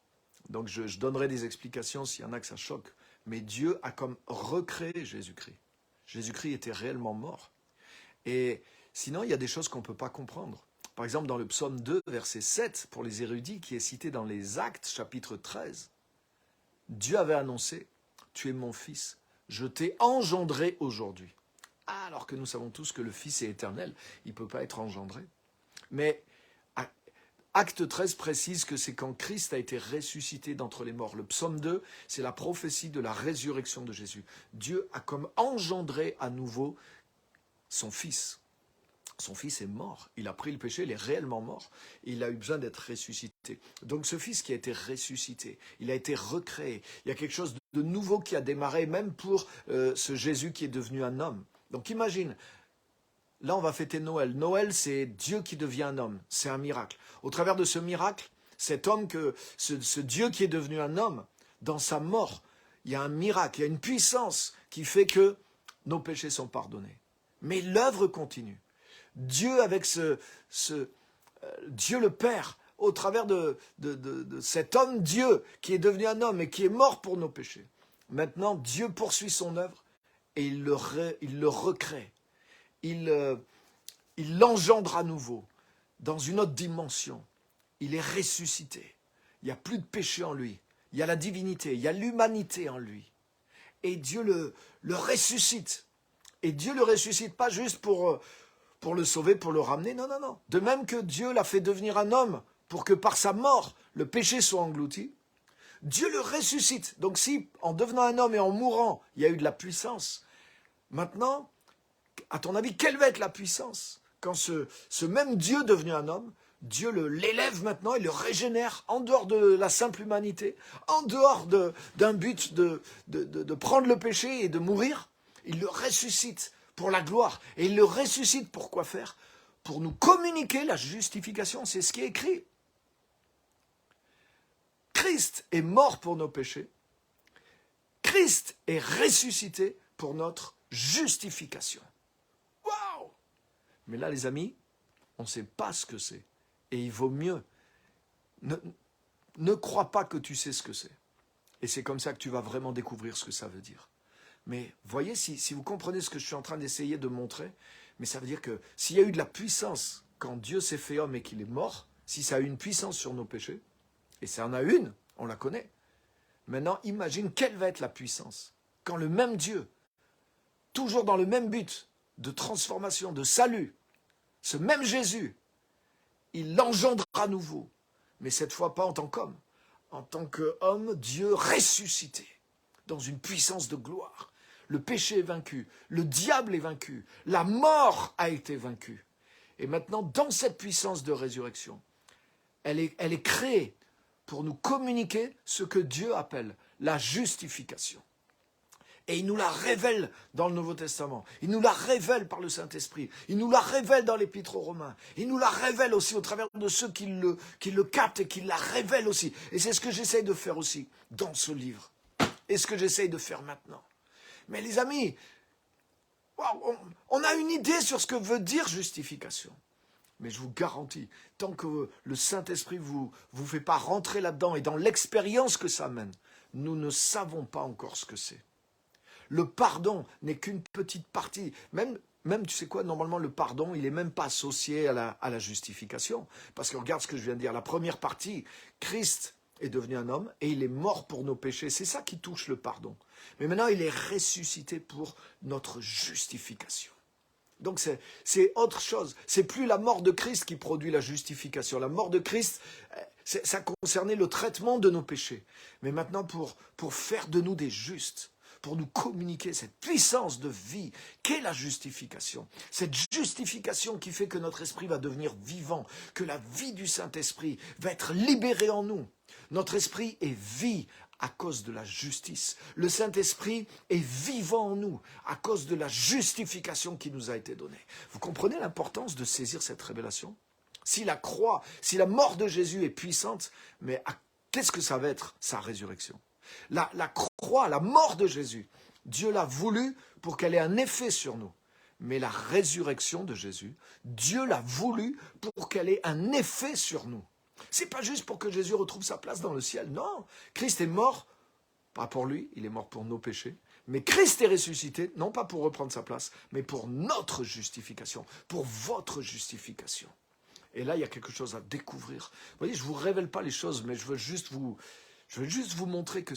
Donc je donnerai des explications s'il y en a que ça choque. Mais Dieu a comme recréé Jésus-Christ. Jésus-Christ était réellement mort. Et sinon, il y a des choses qu'on ne peut pas comprendre. Par exemple, dans le psaume 2, verset 7, pour les érudits, qui est cité dans les Actes, chapitre 13, Dieu avait annoncé, « Tu es mon fils, je t'ai engendré aujourd'hui. » Alors que nous savons tous que le Fils est éternel, il ne peut pas être engendré. Mais Acte 13 précise que c'est quand Christ a été ressuscité d'entre les morts. Le psaume 2, c'est la prophétie de la résurrection de Jésus. Dieu a comme engendré à nouveau son Fils. Son fils est mort. Il a pris le péché, il est réellement mort. Il a eu besoin d'être ressuscité. Donc ce fils qui a été ressuscité, il a été recréé. Il y a quelque chose de nouveau qui a démarré, même pour ce Jésus qui est devenu un homme. Donc imagine, là on va fêter Noël. Noël, c'est Dieu qui devient un homme. C'est un miracle. Au travers de ce miracle, cet homme, ce Dieu qui est devenu un homme, dans sa mort, il y a un miracle, il y a une puissance qui fait que nos péchés sont pardonnés. Mais l'œuvre continue. Dieu avec Dieu le Père, au travers de cet homme Dieu qui est devenu un homme et qui est mort pour nos péchés. Maintenant, Dieu poursuit son œuvre et il le recrée. Il l'engendre à nouveau dans une autre dimension. Il est ressuscité. Il n'y a plus de péché en lui. Il y a la divinité, il y a l'humanité en lui. Et Dieu le ressuscite. Et Dieu le ressuscite pas juste pour le sauver, pour le ramener. Non, non, non. De même que Dieu l'a fait devenir un homme pour que par sa mort, le péché soit englouti, Dieu le ressuscite. Donc si, en devenant un homme et en mourant, il y a eu de la puissance, maintenant, à ton avis, quelle va être la puissance quand ce même Dieu devenu un homme, Dieu l'élève maintenant et le régénère en dehors de la simple humanité, en dehors d'un but de prendre le péché et de mourir, il le ressuscite pour la gloire. Et il le ressuscite pour quoi faire? Pour nous communiquer la justification, c'est ce qui est écrit. Christ est mort pour nos péchés. Christ est ressuscité pour notre justification. Waouh! Mais là, les amis, on ne sait pas ce que c'est. Et il vaut mieux. Ne crois pas que tu sais ce que c'est. Et c'est comme ça que tu vas vraiment découvrir ce que ça veut dire. Mais voyez, si vous comprenez ce que je suis en train d'essayer de montrer, mais ça veut dire que s'il y a eu de la puissance quand Dieu s'est fait homme et qu'il est mort, si ça a eu une puissance sur nos péchés, et ça en a une, on la connaît. Maintenant, imagine quelle va être la puissance quand le même Dieu, toujours dans le même but de transformation, de salut, ce même Jésus, il l'engendre à nouveau, mais cette fois pas en tant qu'homme, en tant qu'homme, Dieu ressuscité, dans une puissance de gloire. Le péché est vaincu, le diable est vaincu, la mort a été vaincue. Et maintenant, dans cette puissance de résurrection, elle est créée pour nous communiquer ce que Dieu appelle la justification. Et il nous la révèle dans le Nouveau Testament. Il nous la révèle par le Saint-Esprit. Il nous la révèle dans l'Épître aux Romains. Il nous la révèle aussi au travers de ceux qui le captent et qui la révèlent aussi. Et c'est ce que j'essaye de faire aussi dans ce livre. Et ce que j'essaye de faire maintenant. Mais les amis, on a une idée sur ce que veut dire justification. Mais je vous garantis, tant que le Saint-Esprit vous fait pas rentrer là-dedans et dans l'expérience que ça mène, nous ne savons pas encore ce que c'est. Le pardon n'est qu'une petite partie. Même, tu sais quoi, normalement, le pardon, il n'est même pas associé à la justification. Parce que regarde ce que je viens de dire. La première partie, Christ est devenu un homme et il est mort pour nos péchés. C'est ça qui touche le pardon. Mais maintenant, il est ressuscité pour notre justification. Donc c'est autre chose. C'est plus la mort de Christ qui produit la justification. La mort de Christ, ça concernait le traitement de nos péchés. Mais maintenant, pour faire de nous des justes, pour nous communiquer cette puissance de vie qu'est la justification. Cette justification qui fait que notre esprit va devenir vivant, que la vie du Saint-Esprit va être libérée en nous. Notre esprit est vie à cause de la justice. Le Saint-Esprit est vivant en nous à cause de la justification qui nous a été donnée. Vous comprenez l'importance de saisir cette révélation? Si la croix, si la mort de Jésus est puissante, mais qu'est-ce que ça va être sa résurrection? La croix, la mort de Jésus, Dieu l'a voulu pour qu'elle ait un effet sur nous. Mais la résurrection de Jésus, Dieu l'a voulu pour qu'elle ait un effet sur nous. C'est pas juste pour que Jésus retrouve sa place dans le ciel, non. Christ est mort, pas pour lui, il est mort pour nos péchés. Mais Christ est ressuscité, non pas pour reprendre sa place, mais pour notre justification, pour votre justification. Et là, il y a quelque chose à découvrir. Vous voyez, je ne vous révèle pas les choses, mais je veux juste vous montrer que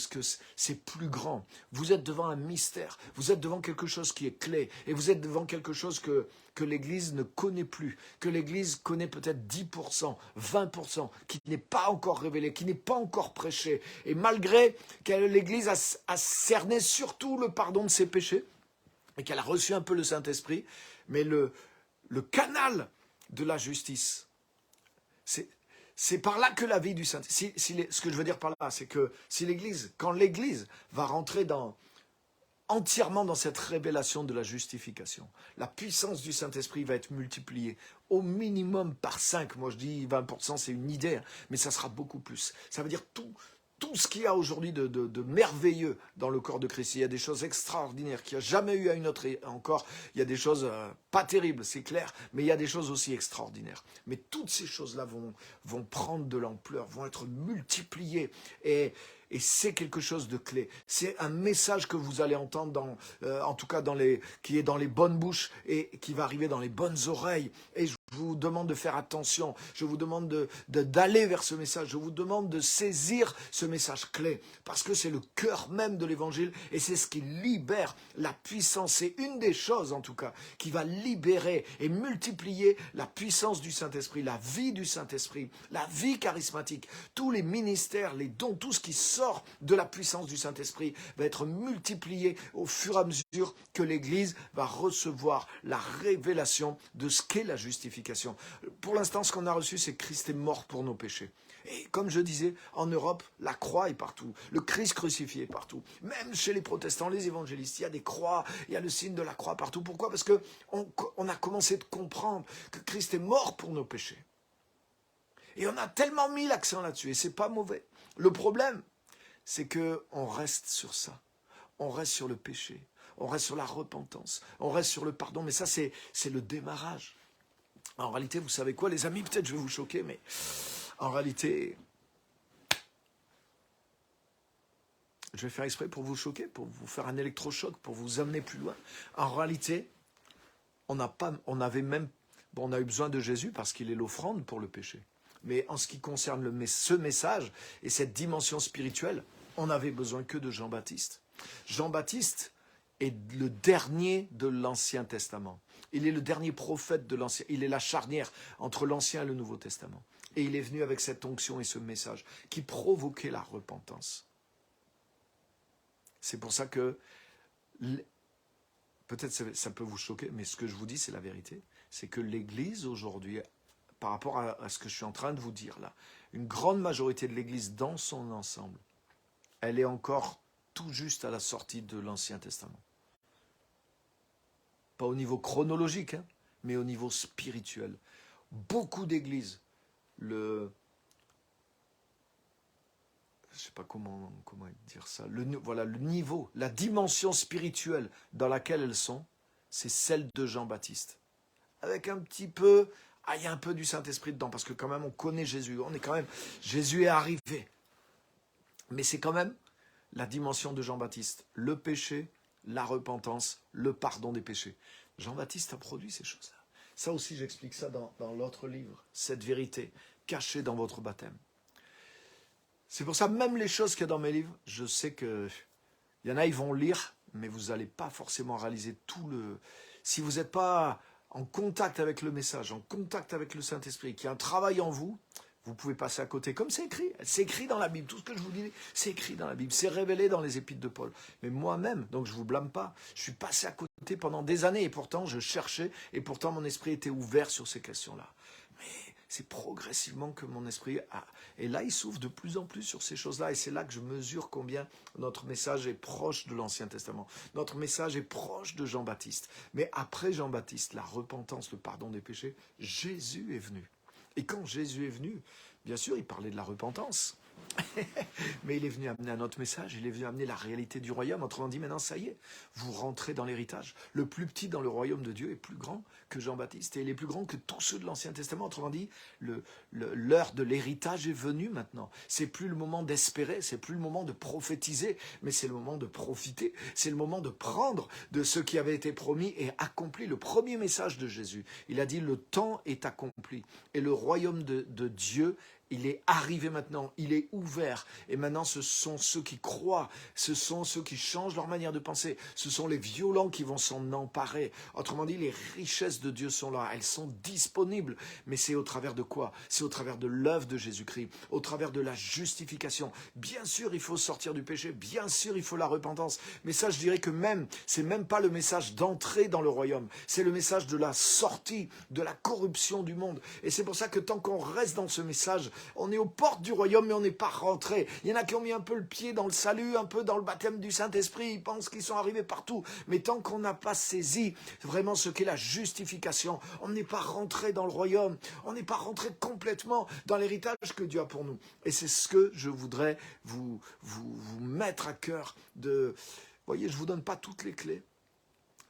c'est plus grand. Vous êtes devant un mystère. Vous êtes devant quelque chose qui est clé. Et vous êtes devant quelque chose que l'Église ne connaît plus. Que l'Église connaît peut-être 10%, 20%, qui n'est pas encore révélé, qui n'est pas encore prêché. Et malgré que l'Église a cerné surtout le pardon de ses péchés, et qu'elle a reçu un peu le Saint-Esprit, mais le canal de la justice. C'est par là que la vie du Saint-Esprit... ce que je veux dire par là, c'est que si l'Église, quand l'Église va rentrer entièrement dans cette révélation de la justification, la puissance du Saint-Esprit va être multipliée au minimum par 5. Moi je dis 20%, c'est une idée, hein, mais ça sera beaucoup plus. Ça veut dire tout ce qu'il y a aujourd'hui de merveilleux dans le corps de Christ. Il y a des choses extraordinaires qu'il n'y a jamais eu à une autre encore. Il y a des choses pas terribles, c'est clair, mais il y a des choses aussi extraordinaires. Mais toutes ces choses-là vont prendre de l'ampleur, vont être multipliées. Et c'est quelque chose de clé. C'est un message que vous allez entendre, en tout cas qui est dans les bonnes bouches et qui va arriver dans les bonnes oreilles. Et je vous demande de faire attention. Je vous demande d'aller vers ce message. Je vous demande de saisir ce message clé. Parce que c'est le cœur même de l'évangile et c'est ce qui libère la puissance. C'est une des choses, en tout cas, qui va libérer et multiplier la puissance du Saint-Esprit, la vie du Saint-Esprit, la vie charismatique. Tous les ministères, les dons, tout ce qui sort de la puissance du Saint-Esprit va être multiplié au fur et à mesure que l'Église va recevoir la révélation de ce qu'est la justification. Pour l'instant, ce qu'on a reçu, c'est que Christ est mort pour nos péchés. Et comme je disais, en Europe, la croix est partout. Le Christ crucifié est partout. Même chez les protestants, les évangélistes, il y a des croix, il y a le signe de la croix partout. Pourquoi? Parce qu'on a commencé de comprendre que Christ est mort pour nos péchés. Et on a tellement mis l'accent là-dessus, et c'est pas mauvais. Le problème, c'est qu'on reste sur ça. On reste sur le péché. On reste sur la repentance. On reste sur le pardon. Mais ça, c'est le démarrage. En réalité, vous savez quoi, les amis? Peut-être je vais vous choquer, mais en réalité, je vais faire exprès pour vous choquer, pour vous faire un électrochoc, pour vous amener plus loin. En réalité, on a eu besoin de Jésus parce qu'il est l'offrande pour le péché. Mais en ce qui concerne ce message et cette dimension spirituelle, on n'avait besoin que de Jean-Baptiste. Jean-Baptiste est le dernier de l'Ancien Testament. Il est le dernier prophète de l'Ancien. Il est la charnière entre l'Ancien et le Nouveau Testament. Et il est venu avec cette onction et ce message qui provoquait la repentance. C'est pour ça que, peut-être ça peut vous choquer, mais ce que je vous dis, c'est la vérité. C'est que l'Église aujourd'hui, par rapport à ce que je suis en train de vous dire là, une grande majorité de l'Église dans son ensemble, elle est encore tout juste à la sortie de l'Ancien Testament. Pas au niveau chronologique, hein, mais au niveau spirituel. Beaucoup d'églises, je ne sais pas comment dire ça, le niveau, la dimension spirituelle dans laquelle elles sont, c'est celle de Jean-Baptiste. Avec un petit peu, il y a un peu du Saint-Esprit dedans, parce que quand même on connaît Jésus, Jésus est arrivé. Mais c'est quand même la dimension de Jean-Baptiste, le péché, la repentance, le pardon des péchés. Jean-Baptiste a produit ces choses-là. Ça aussi, j'explique ça dans l'autre livre, cette vérité cachée dans votre baptême. C'est pour ça, même les choses qu'il y a dans mes livres, je sais qu'il y en a, ils vont lire, mais vous n'allez pas forcément réaliser tout le... Si vous n'êtes pas en contact avec le message, en contact avec le Saint-Esprit, qu'il y a un travail en vous, vous pouvez passer à côté, comme c'est écrit dans la Bible. Tout ce que je vous dis, c'est écrit dans la Bible, c'est révélé dans les épîtres de Paul. Mais moi-même, donc je ne vous blâme pas, je suis passé à côté pendant des années, et pourtant je cherchais, et pourtant mon esprit était ouvert sur ces questions-là. Mais c'est progressivement que mon esprit a... Et là, il s'ouvre de plus en plus sur ces choses-là, et c'est là que je mesure combien notre message est proche de l'Ancien Testament. Notre message est proche de Jean-Baptiste. Mais après Jean-Baptiste, la repentance, le pardon des péchés, Jésus est venu. Et quand Jésus est venu, bien sûr, il parlait de la repentance. Mais il est venu amener un autre message, il est venu amener la réalité du royaume. Autrement dit, maintenant, ça y est, vous rentrez dans l'héritage. Le plus petit dans le royaume de Dieu est plus grand que Jean-Baptiste, et il est plus grand que tous ceux de l'Ancien Testament. Autrement dit, l'heure de l'héritage est venue maintenant. C'est plus le moment d'espérer, c'est plus le moment de prophétiser, mais c'est le moment de profiter. C'est le moment de prendre de ce qui avait été promis et accompli. Le premier message de Jésus, il a dit, le temps est accompli, et le royaume de Dieu il est arrivé maintenant, il est ouvert. Et maintenant, ce sont ceux qui croient, ce sont ceux qui changent leur manière de penser, ce sont les violents qui vont s'en emparer. Autrement dit, les richesses de Dieu sont là, elles sont disponibles. Mais c'est au travers de quoi? C'est au travers de l'œuvre de Jésus-Christ, au travers de la justification. Bien sûr, il faut sortir du péché, bien sûr, il faut la repentance. Mais ça, je dirais que c'est même pas le message d'entrée dans le royaume, c'est le message de la sortie, de la corruption du monde. Et c'est pour ça que tant qu'on reste dans ce message, on est aux portes du royaume, mais on n'est pas rentré. Il y en a qui ont mis un peu le pied dans le salut, un peu dans le baptême du Saint-Esprit, ils pensent qu'ils sont arrivés partout. Mais tant qu'on n'a pas saisi vraiment ce qu'est la justification, on n'est pas rentré dans le royaume, on n'est pas rentré complètement dans l'héritage que Dieu a pour nous. Et c'est ce que je voudrais vous mettre à cœur de... Vous voyez, je ne vous donne pas toutes les clés.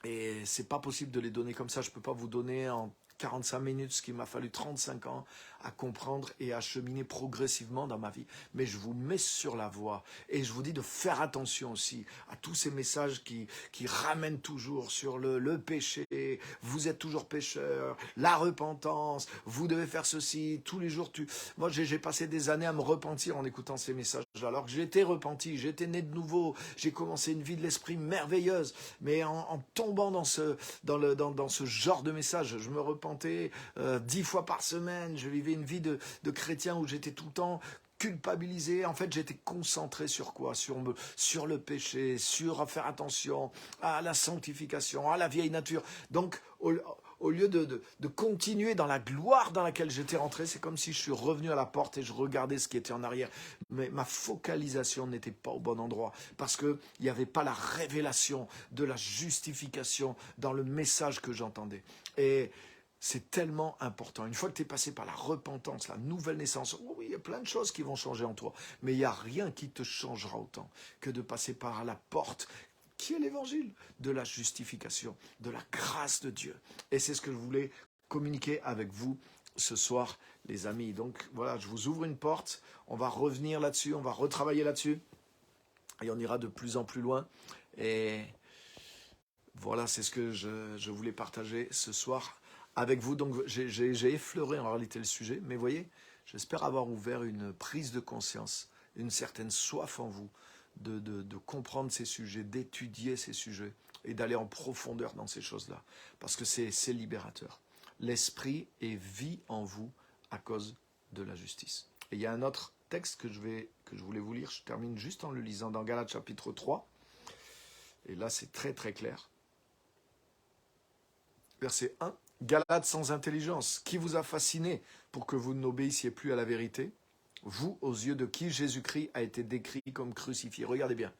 Et c'est pas possible de les donner comme ça. Je ne peux pas vous donner en 45 minutes ce qu'il m'a fallu 35 ans à comprendre et à cheminer progressivement dans ma vie. Mais je vous mets sur la voie. Et je vous dis de faire attention aussi à tous ces messages qui ramènent toujours sur le péché. Vous êtes toujours pécheur. La repentance. Vous devez faire ceci. Tous les jours, Moi, j'ai passé des années à me repentir en écoutant ces messages. Alors que j'étais repenti, j'étais né de nouveau. J'ai commencé une vie de l'esprit merveilleuse. Mais en tombant dans ce genre de message, je me repentais 10 fois par semaine. Je vivais une vie de chrétien où j'étais tout le temps culpabilisé. En fait, j'étais concentré sur quoi? Sur le péché, sur faire attention à la sanctification, à la vieille nature. Donc, au lieu de continuer dans la gloire dans laquelle j'étais rentré, c'est comme si je suis revenu à la porte et je regardais ce qui était en arrière. Mais ma focalisation n'était pas au bon endroit parce qu'il n'y avait pas la révélation de la justification dans le message que j'entendais. Et c'est tellement important. Une fois que tu es passé par la repentance, la nouvelle naissance, oui, il y a plein de choses qui vont changer en toi, mais il n'y a rien qui te changera autant que de passer par la porte qui est l'évangile de la justification, de la grâce de Dieu. Et c'est ce que je voulais communiquer avec vous ce soir, les amis. Donc voilà, je vous ouvre une porte, on va revenir là-dessus, on va retravailler là-dessus, et on ira de plus en plus loin. Et voilà, c'est ce que je voulais partager ce soir avec vous. Donc j'ai effleuré en réalité le sujet, mais voyez, j'espère avoir ouvert une prise de conscience, une certaine soif en vous de comprendre ces sujets, d'étudier ces sujets et d'aller en profondeur dans ces choses-là, parce que c'est libérateur. L'esprit est vie en vous à cause de la justice. Et il y a un autre texte que je voulais vous lire, je termine juste en le lisant dans Galates chapitre 3, et là c'est très très clair. Verset 1. Galates sans intelligence, qui vous a fasciné pour que vous n'obéissiez plus à la vérité, vous, aux yeux de qui Jésus-Christ a été décrit comme crucifié. Regardez bien.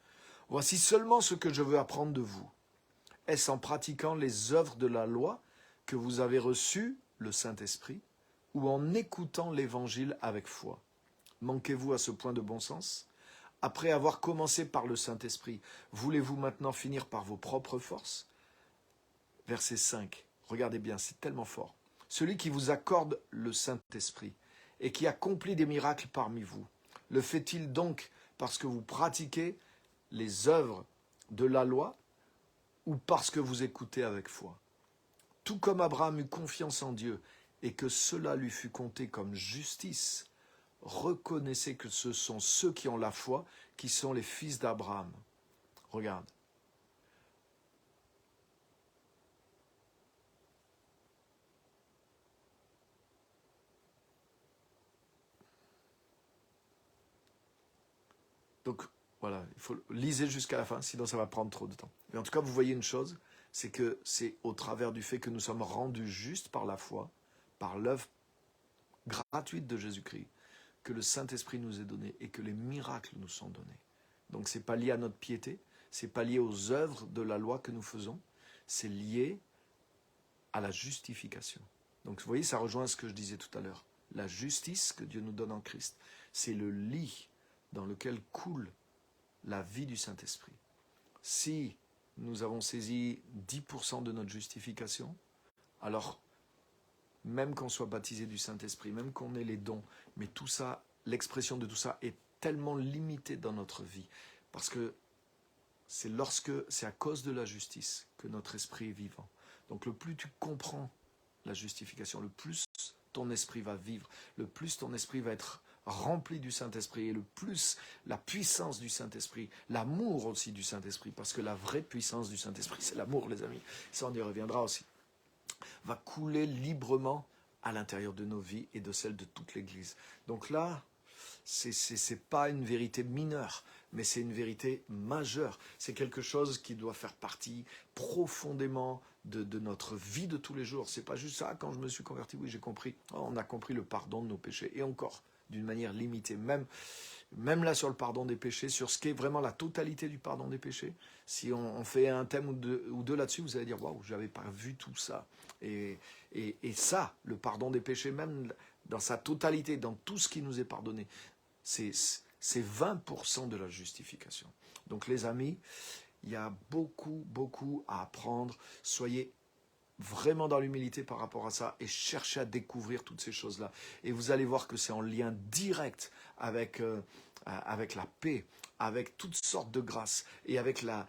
Voici seulement ce que je veux apprendre de vous. Est-ce en pratiquant les œuvres de la loi que vous avez reçu le Saint-Esprit, ou en écoutant l'Évangile avec foi? Manquez-vous à ce point de bon sens? Après avoir commencé par le Saint-Esprit, voulez-vous maintenant finir par vos propres forces? Verset 5. Regardez bien, c'est tellement fort. Celui qui vous accorde le Saint-Esprit et qui accomplit des miracles parmi vous, le fait-il donc parce que vous pratiquez les œuvres de la loi ou parce que vous écoutez avec foi? Tout comme Abraham eut confiance en Dieu et que cela lui fut compté comme justice, reconnaissez que ce sont ceux qui ont la foi qui sont les fils d'Abraham. Regarde. Donc voilà, il faut liser jusqu'à la fin, sinon ça va prendre trop de temps. Mais en tout cas, vous voyez une chose, c'est que c'est au travers du fait que nous sommes rendus justes par la foi, par l'œuvre gratuite de Jésus-Christ, que le Saint-Esprit nous est donné et que les miracles nous sont donnés. Donc c'est pas lié à notre piété, c'est pas lié aux œuvres de la loi que nous faisons, c'est lié à la justification. Donc vous voyez, ça rejoint ce que je disais tout à l'heure. La justice que Dieu nous donne en Christ, c'est le lit dans lequel coule la vie du Saint-Esprit. Si nous avons saisi 10% de notre justification, alors même qu'on soit baptisé du Saint-Esprit, même qu'on ait les dons, mais tout ça, l'expression de tout ça est tellement limitée dans notre vie, parce que c'est à cause de la justice que notre esprit est vivant. Donc le plus tu comprends la justification, le plus ton esprit va vivre, le plus ton esprit va être remplis du Saint-Esprit, et le plus la puissance du Saint-Esprit, l'amour aussi du Saint-Esprit, parce que la vraie puissance du Saint-Esprit, c'est l'amour, les amis. Ça, on y reviendra aussi. Va couler librement à l'intérieur de nos vies et de celle de toute l'Église. Donc là, c'est pas une vérité mineure, mais c'est une vérité majeure. C'est quelque chose qui doit faire partie profondément de notre vie de tous les jours. C'est pas juste ça, quand je me suis converti, oui, j'ai compris. On a compris le pardon de nos péchés. Et encore, d'une manière limitée. Même là sur le pardon des péchés, sur ce qui est vraiment la totalité du pardon des péchés, si on fait un thème ou deux là-dessus, vous allez dire, waouh, j'avais pas vu tout ça. Et ça, le pardon des péchés, même dans sa totalité, dans tout ce qui nous est pardonné, c'est 20% de la justification. Donc les amis, il y a beaucoup à apprendre. Soyez vraiment dans l'humilité par rapport à ça et cherchez à découvrir toutes ces choses-là. Et vous allez voir que c'est en lien direct avec la paix, avec toutes sortes de grâces et avec la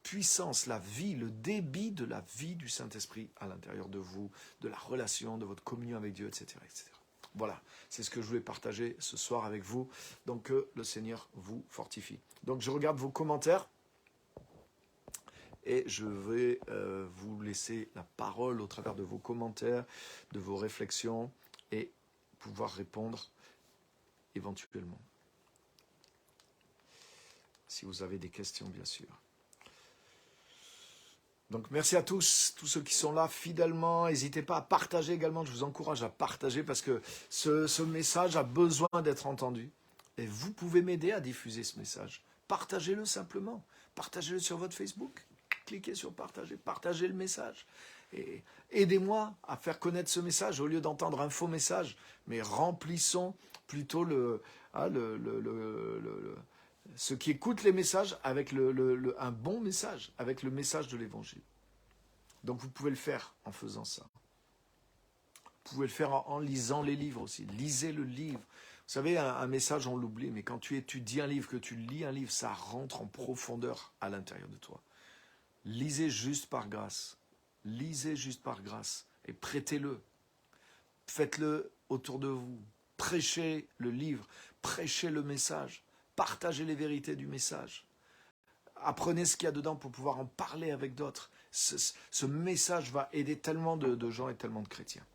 puissance, la vie, le débit de la vie du Saint-Esprit à l'intérieur de vous, de la relation, de votre communion avec Dieu, etc. etc. Voilà, c'est ce que je voulais partager ce soir avec vous. Donc que le Seigneur vous fortifie. Donc je regarde vos commentaires. Et je vais vous laisser la parole au travers de vos commentaires, de vos réflexions et pouvoir répondre éventuellement. Si vous avez des questions, bien sûr. Donc merci à tous ceux qui sont là fidèlement. N'hésitez pas à partager également. Je vous encourage à partager parce que ce message a besoin d'être entendu. Et vous pouvez m'aider à diffuser ce message. Partagez-le simplement. Partagez-le sur votre Facebook. Cliquez sur partager, partagez le message. Et aidez-moi à faire connaître ce message au lieu d'entendre un faux message. Mais remplissons plutôt ceux qui écoutent les messages avec un bon message, avec le message de l'Évangile. Donc vous pouvez le faire en faisant ça. Vous pouvez le faire en lisant les livres aussi. Lisez le livre. Vous savez, un message, on l'oublie, mais quand tu étudies un livre, que tu lis un livre, ça rentre en profondeur à l'intérieur de toi. Lisez juste par grâce. Lisez juste par grâce. Et prêtez-le. Faites-le autour de vous. Prêchez le livre. Prêchez le message. Partagez les vérités du message. Apprenez ce qu'il y a dedans pour pouvoir en parler avec d'autres. Ce message va aider tellement de gens et tellement de chrétiens.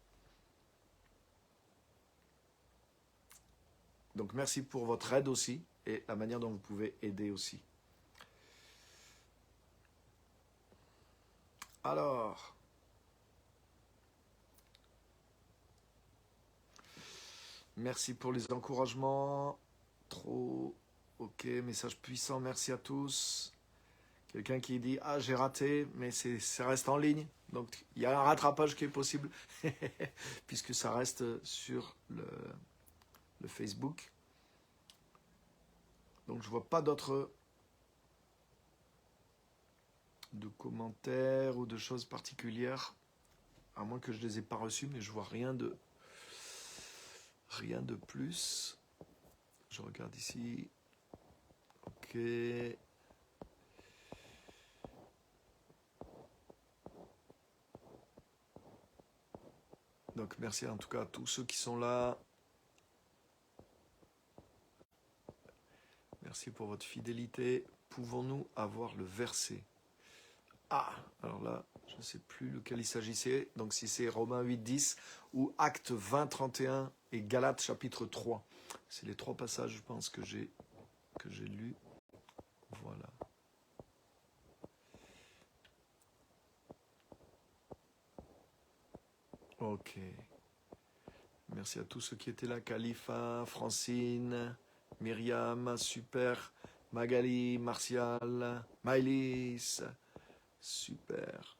Donc merci pour votre aide aussi et la manière dont vous pouvez aider aussi. Alors, merci pour les encouragements. Trop, ok, message puissant, merci à tous. Quelqu'un qui dit, ah j'ai raté, mais ça reste en ligne. Donc il y a un rattrapage qui est possible, puisque ça reste sur le Facebook. Donc je ne vois pas d'autres de commentaires ou de choses particulières, à moins que je ne les ai pas reçus, mais je vois rien de plus. Je regarde ici. Ok. Donc merci en tout cas à tous ceux qui sont là. Merci pour votre fidélité. Pouvons-nous avoir le verset? Ah, alors là, je ne sais plus lequel il s'agissait. Donc si c'est Romains 8, 10 ou Actes 20, 31 et Galates chapitre 3. C'est les trois passages, je pense, que j'ai lus. Voilà. Ok. Merci à tous ceux qui étaient là. Khalifa, Francine, Myriam, super. Magali, Martial, Maëlys, super.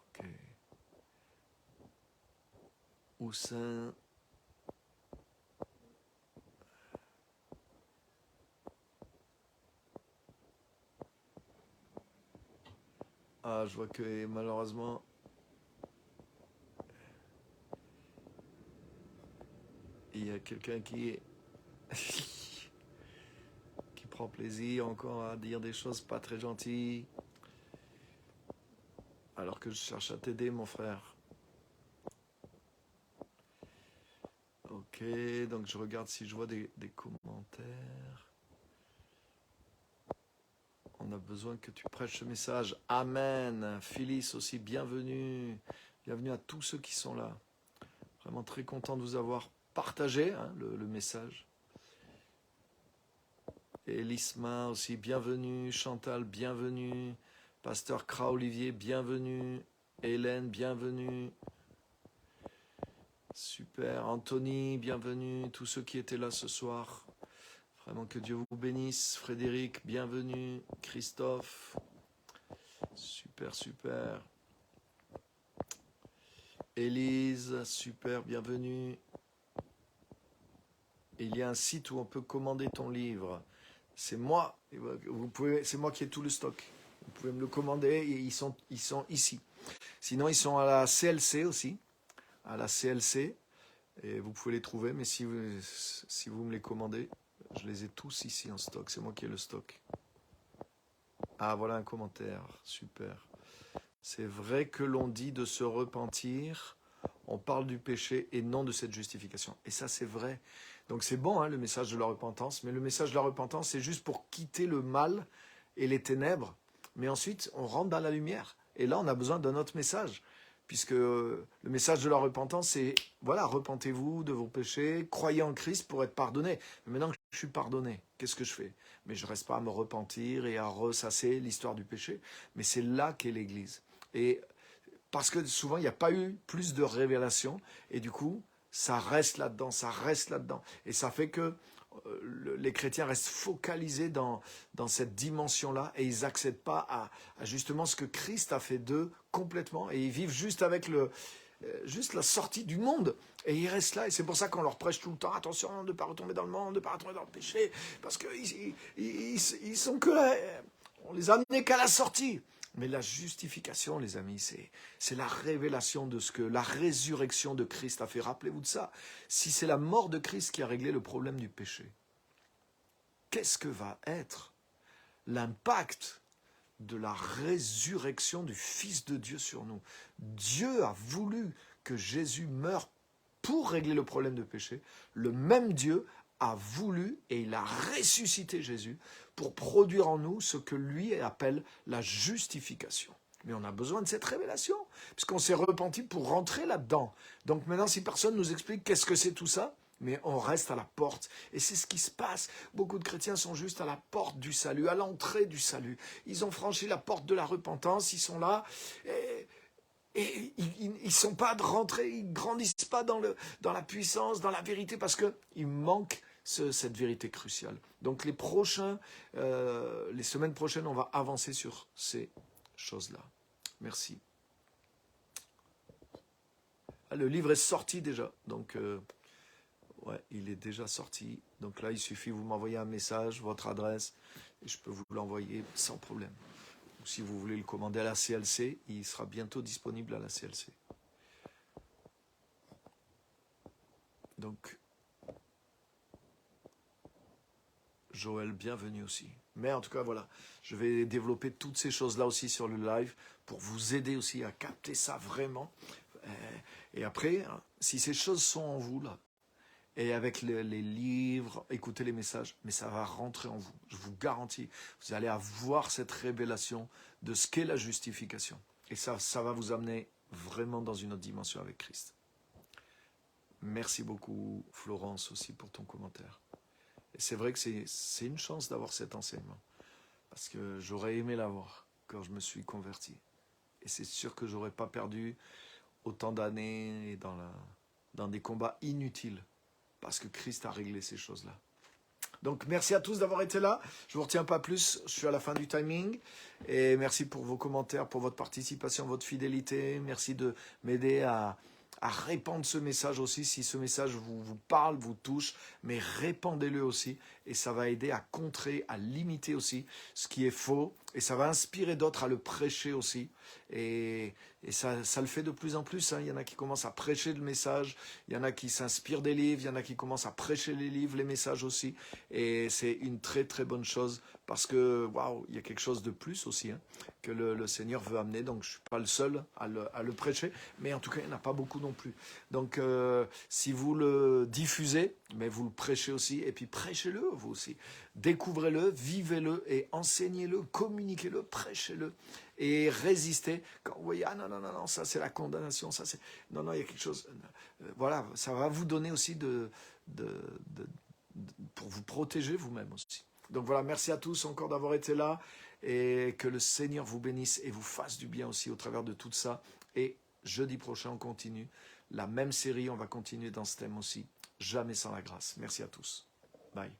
Ok. Oussin. Ah, je vois que malheureusement, il y a quelqu'un qui prend plaisir encore à dire des choses pas très gentilles. Alors que je cherche à t'aider, mon frère. Ok, donc je regarde si je vois des commentaires. On a besoin que tu prêches ce message. Amen. Phyllis aussi, bienvenue. Bienvenue à tous ceux qui sont là. Vraiment très content de vous avoir partagé le message. Elisma aussi, bienvenue. Chantal, bienvenue. Pasteur Kra-Olivier, bienvenue. Hélène, bienvenue. Super. Anthony, bienvenue. Tous ceux qui étaient là ce soir. Vraiment que Dieu vous bénisse. Frédéric, bienvenue. Christophe, super, super. Élise, super, bienvenue. Il y a un site où on peut commander ton livre. C'est moi. C'est moi qui ai tout le stock. Vous pouvez me le commander et ils sont ici. Sinon, ils sont à la CLC aussi. À la CLC. Et vous pouvez les trouver, mais si vous me les commandez, je les ai tous ici en stock. C'est moi qui ai le stock. Ah, voilà un commentaire. Super. C'est vrai que l'on dit de se repentir, on parle du péché et non de cette justification. Et ça, c'est vrai. Donc c'est bon, le message de la repentance, mais le message de la repentance, c'est juste pour quitter le mal et les ténèbres. Mais ensuite, on rentre dans la lumière. Et là, on a besoin d'un autre message. Puisque le message de la repentance, c'est, voilà, repentez-vous de vos péchés, croyez en Christ pour être pardonné. Mais maintenant que je suis pardonné, qu'est-ce que je fais? Mais je ne reste pas à me repentir et à ressasser l'histoire du péché. Mais c'est là qu'est l'Église. Et parce que souvent, il n'y a pas eu plus de révélation. Et du coup, ça reste là-dedans, ça reste là-dedans. Et ça fait que les chrétiens restent focalisés dans cette dimension-là et ils n'accèdent pas à justement ce que Christ a fait d'eux complètement. Et ils vivent juste avec juste la sortie du monde. Et ils restent là. Et c'est pour ça qu'on leur prêche tout le temps, attention de ne pas retomber dans le monde, de ne pas retomber dans le péché. Parce qu'ils sont que là. On les a amenés qu'à la sortie. Mais la justification, les amis, c'est la révélation de ce que la résurrection de Christ a fait. Rappelez-vous de ça. Si c'est la mort de Christ qui a réglé le problème du péché, qu'est-ce que va être l'impact de la résurrection du Fils de Dieu sur nous? Dieu a voulu que Jésus meure pour régler le problème de péché. Le même Dieu a voulu et il a ressuscité Jésus pour produire en nous ce que lui appelle la justification. Mais on a besoin de cette révélation, puisqu'on s'est repenti pour rentrer là-dedans. Donc maintenant, si personne nous explique qu'est-ce que c'est tout ça, mais on reste à la porte. Et c'est ce qui se passe. Beaucoup de chrétiens sont juste à la porte du salut, à l'entrée du salut. Ils ont franchi la porte de la repentance, ils sont là, et ils ne sont pas de rentrée, ils ne grandissent pas dans la puissance, dans la vérité, parce qu'il manque cette vérité cruciale. Donc les semaines prochaines, on va avancer sur ces choses-là. Merci. Le livre est sorti déjà, donc ouais, il est déjà sorti. Donc là, il suffit, vous m'envoyez un message, votre adresse, et je peux vous l'envoyer sans problème. Ou si vous voulez le commander à la CLC, il sera bientôt disponible à la CLC. Donc, Joël, bienvenue aussi. Mais en tout cas, voilà, je vais développer toutes ces choses-là aussi sur le live pour vous aider aussi à capter ça vraiment. Et après, si ces choses sont en vous, là, et avec les livres, écoutez les messages, mais ça va rentrer en vous. Je vous garantis, vous allez avoir cette révélation de ce qu'est la justification. Et ça va vous amener vraiment dans une autre dimension avec Christ. Merci beaucoup, Florence, aussi pour ton commentaire. Et c'est vrai que c'est une chance d'avoir cet enseignement. Parce que j'aurais aimé l'avoir quand je me suis converti. Et c'est sûr que j'aurais pas perdu autant d'années dans des combats inutiles. Parce que Christ a réglé ces choses-là. Donc merci à tous d'avoir été là. Je ne vous retiens pas plus, je suis à la fin du timing. Et merci pour vos commentaires, pour votre participation, votre fidélité. Merci de m'aider à répandre ce message aussi. Si ce message vous parle, vous touche, mais répandez-le aussi. et ça va aider à contrer, à limiter aussi ce qui est faux, et ça va inspirer d'autres à le prêcher aussi. Et ça le fait de plus en plus. Hein. Il y en a qui commencent à prêcher le message, il y en a qui s'inspirent des livres, il y en a qui commencent à prêcher les livres, les messages aussi. Et c'est une très très bonne chose parce que, waouh, il y a quelque chose de plus aussi hein, que le Seigneur veut amener. Donc je ne suis pas le seul à le prêcher, mais en tout cas, il n'y en a pas beaucoup non plus. Donc si vous le diffusez, mais vous le prêchez aussi, et puis prêchez-le vous aussi. Découvrez-le, vivez-le et enseignez-le, communiquez-le, prêchez-le. Et résistez. Quand vous voyez, ah non, non, non, non, ça c'est la condamnation, ça c'est... Non, non, il y a quelque chose... voilà, ça va vous donner aussi pour vous protéger vous-même aussi. Donc voilà, merci à tous encore d'avoir été là et que le Seigneur vous bénisse et vous fasse du bien aussi au travers de tout ça. Et jeudi prochain, on continue. La même série, on va continuer dans ce thème aussi. Jamais sans la grâce. Merci à tous. Bye.